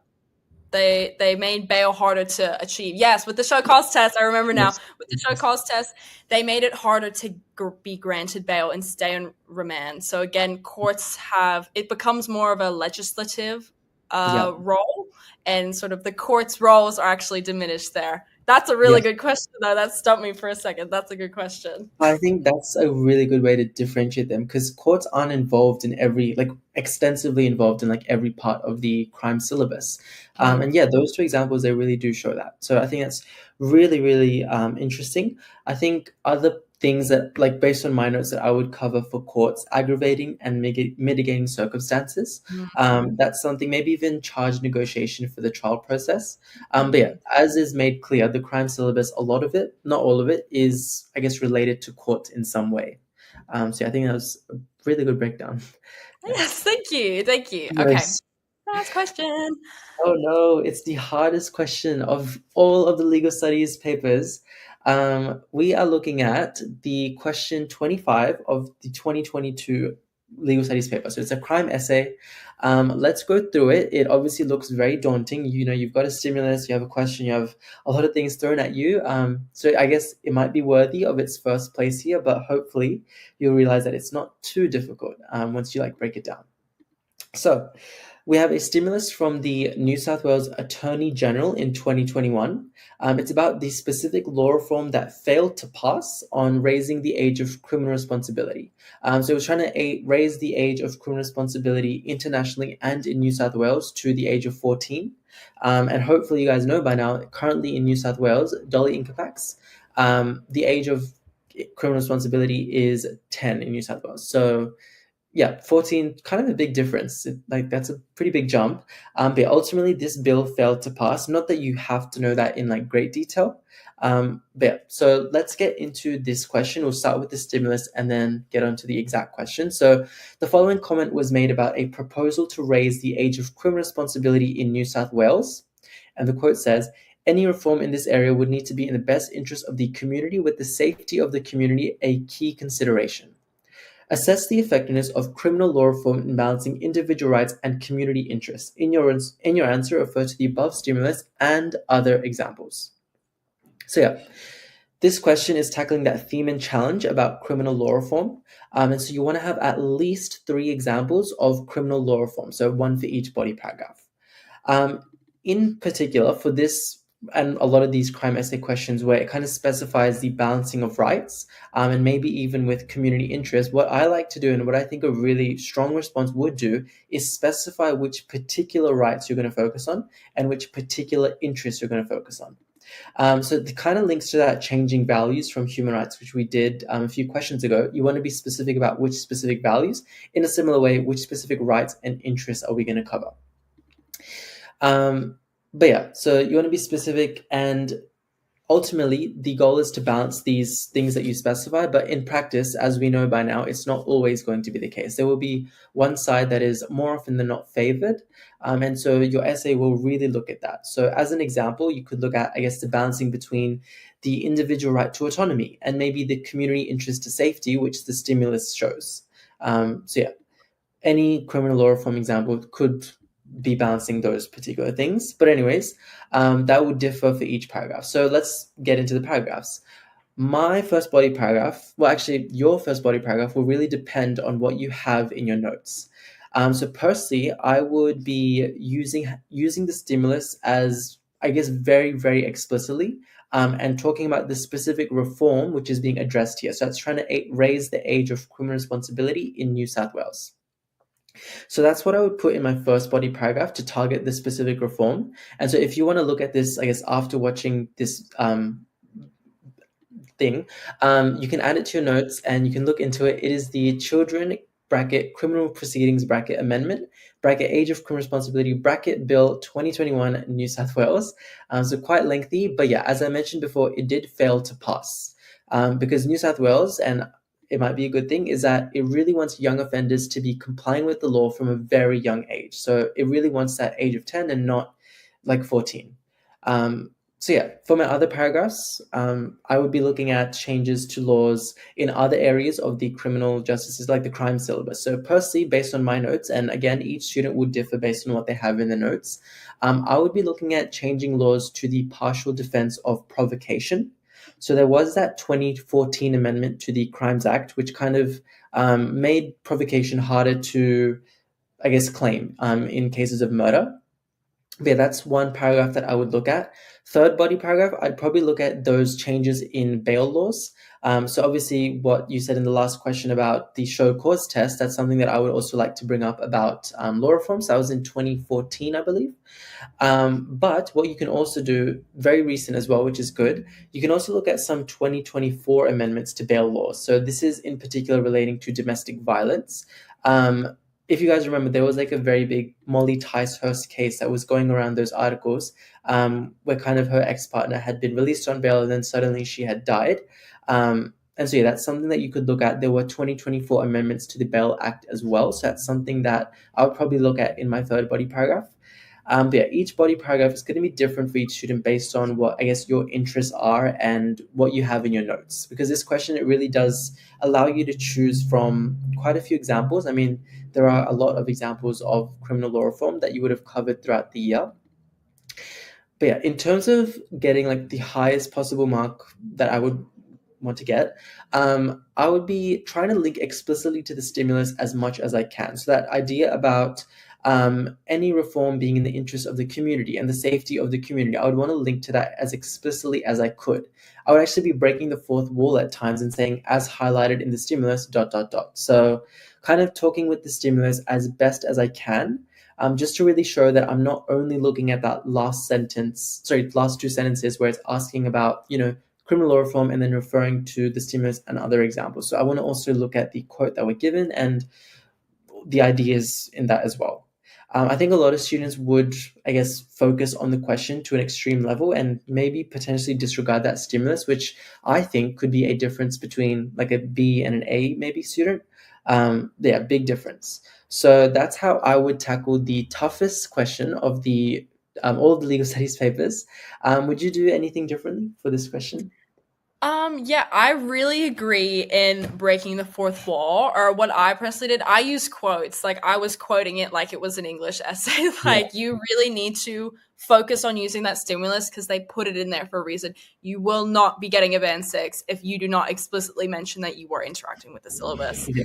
they made bail harder to achieve. Yes, with the show cause test, I remember now. Yes. With the show cause test, they made it harder to be granted bail and stay on remand. So again, courts have it becomes more of a legislative Yeah. role, and sort of the courts' roles are actually diminished there. That's a really Yes. good question, though. That stumped me for a second. That's a good question. I think that's a really good way to differentiate them because courts aren't involved in every, like, extensively involved in like every part of the crime syllabus. Mm. And yeah, those two examples, they really do show that. So I think that's really, really interesting. I think other things that, like, based on my notes that I would cover for courts, aggravating and mitigating circumstances. Mm. That's something, maybe even charge negotiation for the trial process. But yeah, Mm. as is made clear, the crime syllabus, a lot of it, not all of it, is, I guess, related to court in some way. So yeah, I think that was a really good breakdown. Yeah. Yes, thank you, thank you. Okay, Nice. last question. Oh no, it's the hardest question of all of the legal studies papers. We are looking at the question 25 of the 2022 legal studies paper. So it's a crime essay. Let's go through it. It obviously looks very daunting. You know, you've got a stimulus, you have a question, you have a lot of things thrown at you. So I guess it might be worthy of its first place here, but hopefully you'll realize that it's not too difficult once you like break it down. So, we have a stimulus from the New South Wales Attorney General in 2021. It's about the specific law reform that failed to pass on raising the age of criminal responsibility. So it was trying to raise the age of criminal responsibility internationally and in New South Wales to the age of 14. And hopefully you guys know by now, currently in New South Wales, Dolly Incapax, the age of criminal responsibility is 10 in New South Wales. So yeah, 14, kind of a big difference. Like that's a pretty big jump. But ultimately, this bill failed to pass. Not that you have to know that in like great detail. But yeah, so let's get into this question. We'll start with the stimulus and then get on to the exact question. So the following comment was made about a proposal to raise the age of criminal responsibility in New South Wales. And the quote says, any reform in this area would need to be in the best interest of the community, with the safety of the community a key consideration. Assess the effectiveness of criminal law reform in balancing individual rights and community interests. In your answer, refer to the above stimulus and other examples. So yeah, this question is tackling that theme and challenge about criminal law reform. And so you want to have at least 3 examples of criminal law reform, so one for each body paragraph. Um, in particular, for this and a lot of these crime essay questions where it kind of specifies the balancing of rights, and maybe even with community interest, what I like to do and what I think a really strong response would do is specify which particular rights you're going to focus on and which particular interests you're going to focus on. So it kind of links to that changing values from human rights, which we did a few questions ago. You want to be specific about which specific values. In a similar way, which specific rights and interests are we going to cover? But yeah, so you want to be specific, and ultimately the goal is to balance these things that you specify. But in practice, as we know by now, it's not always going to be the case. There will be one side that is more often than not favored. And so your essay will really look at that. So as an example, you could look at, I guess, the balancing between the individual right to autonomy and maybe the community interest to safety, which the stimulus shows. So yeah, any criminal law reform example could be balancing those particular things. But anyways, that would differ for each paragraph. So let's get into the paragraphs. My first body paragraph, well, actually, your first body paragraph will really depend on what you have in your notes. So personally, I would be using the stimulus as, I guess, very, very explicitly, and talking about the specific reform which is being addressed here. So it's trying to raise the age of criminal responsibility in New South Wales. So that's what I would put in my first body paragraph to target the specific reform. And so if you want to look at this, I guess, after watching this thing, you can add it to your notes and you can look into it. It is the children bracket criminal proceedings bracket amendment bracket age of criminal responsibility bracket bill 2021 New South Wales. So quite lengthy, but yeah, as I mentioned before, it did fail to pass, because New South Wales, and it might be a good thing, is that it really wants young offenders to be complying with the law from a very young age. So it really wants that age of 10 and not like 14. So yeah, for my other paragraphs, I would be looking at changes to laws in other areas of the criminal justice, like the crime syllabus. So personally, based on my notes, and again, each student would differ based on what they have in the notes, I would be looking at changing laws to the partial defense of provocation. So there was that 2014 amendment to the Crimes Act, which kind of made provocation harder to, I guess, claim in cases of murder. Yeah, that's one paragraph that I would look at. Third body paragraph, I'd probably look at those changes in bail laws. So obviously, what you said in the last question about the show cause test, that's something that I would also like to bring up about law reforms. That was in 2014, I believe. But what you can also do, very recent as well, which is good, you can also look at some 2024 amendments to bail laws. So this is in particular relating to domestic violence. If you guys remember, there was like a very big Molly Ticehurst case that was going around those articles, where kind of her ex-partner had been released on bail and then suddenly she had died. And so yeah, that's something that you could look at. There were 2024 amendments to the Bail Act as well. So that's something that I would probably look at in my third body paragraph. But yeah, each body paragraph is going to be different for each student based on what, I guess, your interests are and what you have in your notes. Because this question, it really does allow you to choose from quite a few examples. I mean, there are a lot of examples of criminal law reform that you would have covered throughout the year. But yeah, in terms of getting like the highest possible mark that I would want to get, I would be trying to link explicitly to the stimulus as much as I can. So that idea about any reform being in the interest of the community and the safety of the community, I would want to link to that as explicitly as I could. I would actually be breaking the fourth wall at times and saying, as highlighted in the stimulus, dot, dot, dot. So kind of talking with the stimulus as best as I can, just to really show that I'm not only looking at that last two sentences where it's asking about, criminal law reform and then referring to the stimulus and other examples. So I want to also look at the quote that we're given and the ideas in that as well. I think a lot of students would, I guess, focus on the question to an extreme level and maybe potentially disregard that stimulus, which I think could be a difference between like a B and an A maybe student. Yeah, big difference. So that's how I would tackle the toughest question of the all of the legal studies papers. Would you do anything differently for this question? Yeah, I really agree in breaking the fourth wall. Or what I personally did, I use quotes. Like I was quoting it like it was an English essay. Yeah. Like you really need to focus on using that stimulus because they put it in there for a reason. You will not be getting a band six if you do not explicitly mention that you were interacting with the syllabus. Yeah.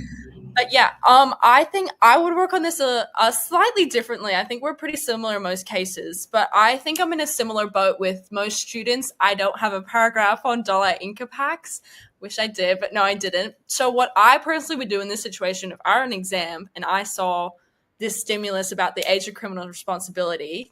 But yeah, I think I would work on this a slightly differently. I think we're pretty similar in most cases, but I think I'm in a similar boat with most students. I don't have a paragraph on dollar income packs. Wish I did, but no, I didn't. So what I personally would do in this situation, if I were an exam and I saw this stimulus about the age of criminal responsibility,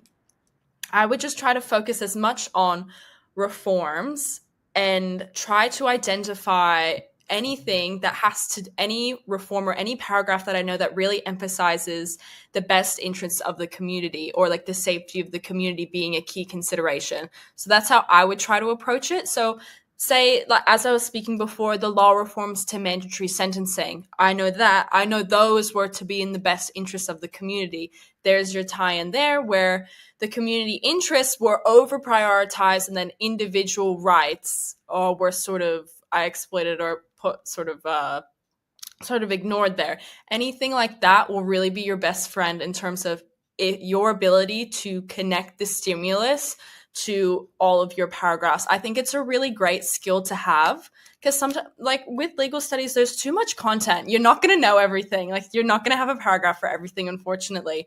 I would just try to focus as much on reforms and try to identify anything that has to any reform or any paragraph that I know that really emphasizes the best interests of the community or like the safety of the community being a key consideration. So that's how I would try to approach it. So say, like as I was speaking before, the law reforms to mandatory sentencing. I know those were to be in the best interest of the community. There's your tie in there where the community interests were over prioritized and then individual rights were sort of I exploited or put sort of ignored there. Anything like that will really be your best friend in terms of your ability to connect the stimulus to all of your paragraphs. I think it's a really great skill to have because sometimes, like with legal studies, there's too much content. You're not going to know everything. Like, you're not going to have a paragraph for everything, unfortunately.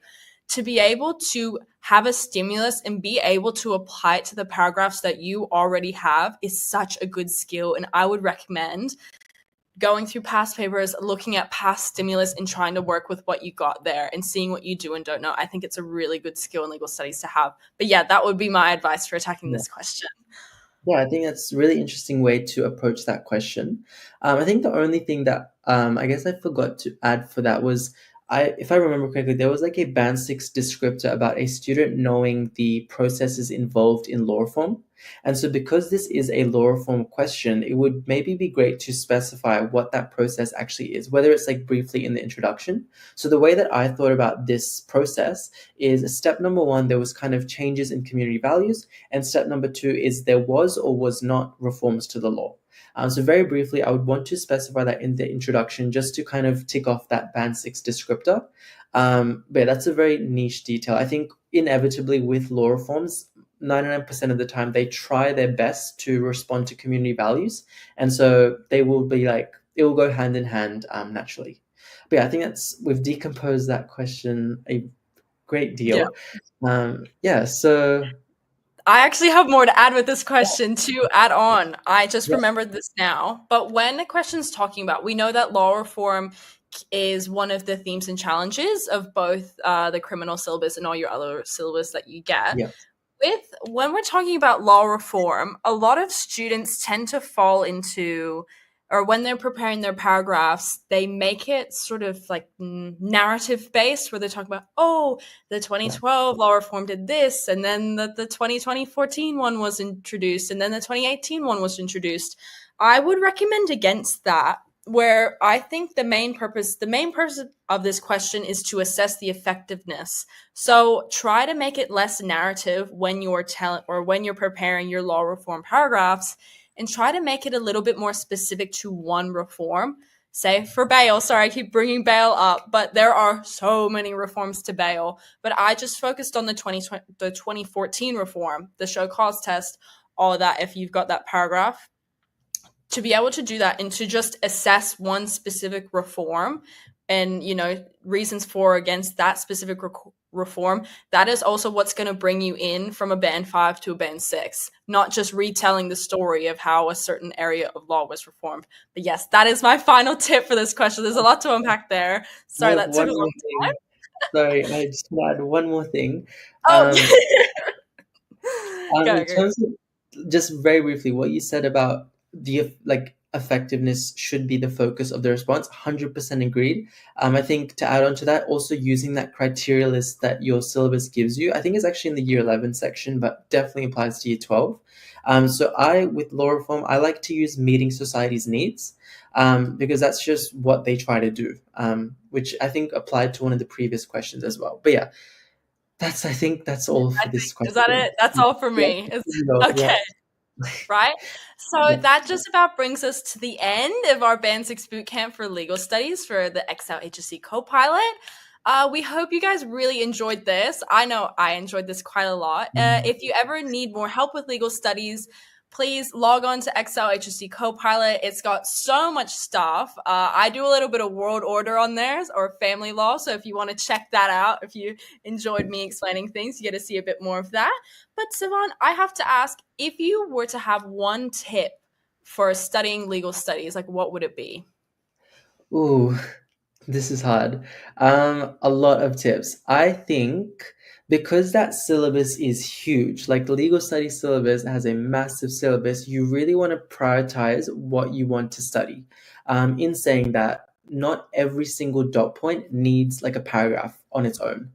To be able to have a stimulus and be able to apply it to the paragraphs that you already have is such a good skill. And I would recommend going through past papers, looking at past stimulus, and trying to work with what you got there and seeing what you do and don't know. I think it's a really good skill in legal studies to have. But yeah, that would be my advice for attacking Yeah. this question. Yeah, I think that's a really interesting way to approach that question. I think the only thing that I guess I forgot to add for that was if I remember correctly, there was like a Band 6 descriptor about a student knowing the processes involved in law reform. And so because this is a law reform question, it would maybe be great to specify what that process actually is, whether it's like briefly in the introduction. So the way that I thought about this process is step number one, there was kind of changes in community values. And step number two is there was or was not reforms to the law. So very briefly, I would want to specify that in the introduction just to kind of tick off that Band 6 descriptor. But yeah, that's a very niche detail. I think inevitably with law reforms, 99% of the time, they try their best to respond to community values. And so they will be like, it will go hand in hand naturally. But yeah, I think we've decomposed that question a great deal. Yeah, so I actually have more to add with this question to add on. I just yeah, remembered this now. But when the question's talking about, we know that law reform is one of the themes and challenges of both the criminal syllabus and all your other syllabus that you get. yeah, When we're talking about law reform, a lot of students tend to fall into, or when they're preparing their paragraphs, they make it sort of like narrative based, where they talk about, oh, the yeah. 2012 law reform did this, and then the 2014 one was introduced, and then the 2018 one was introduced. I would recommend against that, where I think the main purpose of this question is to assess the effectiveness. So try to make it less narrative when you're preparing your law reform paragraphs, and try to make it a little bit more specific to one reform. Say for bail, sorry, I keep bringing bail up, but there are so many reforms to bail. But I just focused on the 2014 reform, the show cause test, all of that. If you've got that paragraph, to be able to do that and to just assess one specific reform and reasons for or against that specific reform, that is also what's going to bring you in from a band 5 to a band 6, not just retelling the story of how a certain area of law was reformed. But yes, that is my final tip for this question. There's a lot to unpack there. I Sorry, have that took one a more long time. thing. Sorry, I just want to add one more thing. Oh. Um, Go, in go. terms of just very briefly, what you said about the like effectiveness should be the focus of the response. 100% agreed. I think to add on to that, also using that criteria list that your syllabus gives you. I think it's actually in the year 11 section, but definitely applies to year 12. So with law reform, I like to use meeting society's needs. Because that's just what they try to do, which I think applied to one of the previous questions as well. But yeah, I think that's all for this Is that question. it? That's all for Yeah, me. yeah, Okay. Right? So yeah. that just about brings us to the end of our Band 6 Bootcamp for Legal Studies for the Excel HSC Copilot. We hope you guys really enjoyed this. I know I enjoyed this quite a lot. If you ever need more help with legal studies, please log on to Excel HSC Copilot. It's got so much stuff. I do a little bit of world order on there or family law. So if you want to check that out, if you enjoyed me explaining things, you get to see a bit more of that. But Saavan, I have to ask, if you were to have one tip for studying legal studies, like what would it be? Ooh, this is hard. A lot of tips. I think because that syllabus is huge, like the legal studies syllabus has a massive syllabus, you really want to prioritize what you want to study. In saying that, not every single dot point needs like a paragraph on its own.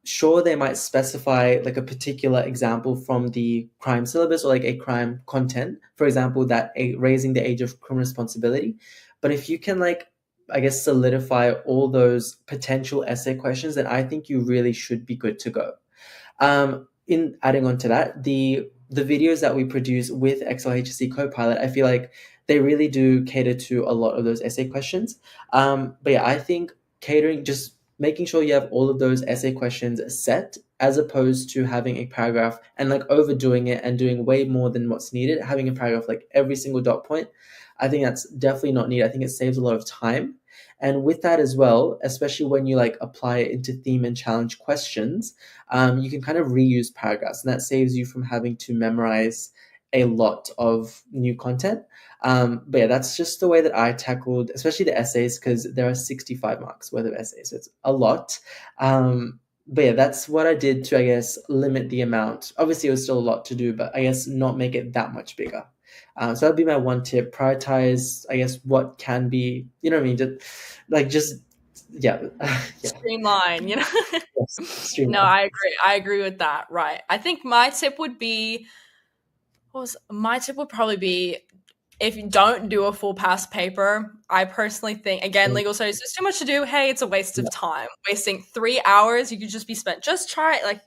Sure, they might specify like a particular example from the crime syllabus or like a crime content, for example, that raising the age of criminal responsibility. But if you can like I guess solidify all those potential essay questions, then I think you really should be good to go. In adding on to that, the videos that we produce with XLHC Copilot, I feel like they really do cater to a lot of those essay questions. But yeah, I think catering just making sure you have all of those essay questions set, as opposed to having a paragraph and like overdoing it and doing way more than what's needed, having a paragraph like every single dot point. I think that's definitely not needed. I think it saves a lot of time. And with that as well, especially when you like apply it into theme and challenge questions, you can kind of reuse paragraphs, and that saves you from having to memorize a lot of new content. But yeah, that's just the way that I tackled, especially the essays, because there are 65 marks worth of essays, so it's a lot. But yeah, that's what I did to, I guess, limit the amount. Obviously, it was still a lot to do, but I guess not make it that much bigger. So that'd be my one tip. Prioritize, I guess, what can be, you know what I mean? Just yeah, yeah, Streamline, you know. yes, No, streamline. I agree. I agree with that. Right. I think my tip would be what was my tip would probably be if you don't do a full past paper. I personally think, again, Mm, legal studies, there's too much to do. Hey, it's a waste of yeah, time. Wasting 3 hours you could just be spent. Just try it. Like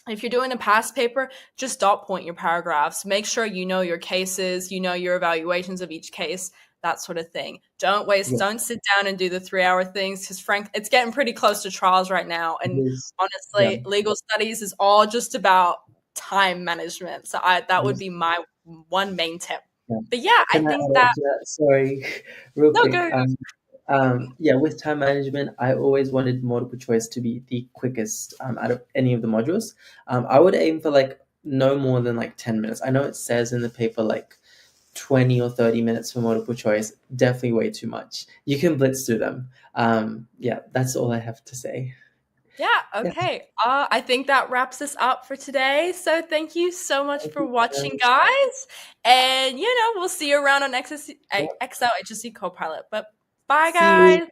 if you're doing a past paper, just dot point your paragraphs. Make sure you know your cases, you know your evaluations of each case, that sort of thing. yeah, Don't sit down and do the 3 hour things because, frank, it's getting pretty close to trials right now. it And is. Yeah, honestly, legal studies is all just about time management. So that would yes, be my one main tip. yeah. But yeah, I Can I add think on that, to that? Sorry, real no, quick. go. Yeah, with time management, I always wanted multiple choice to be the quickest out of any of the modules. I would aim for like no more than like 10 minutes. I know it says in the paper like 20 or 30 minutes for multiple choice. Definitely way too much. You can blitz through them. Yeah, that's all I have to say. Yeah, Yeah, okay. I think that wraps us up for today. So thank you so much thank for you. watching, guys. And, we'll see you around on Yeah, Excel HSC Copilot. But bye, see you. guys.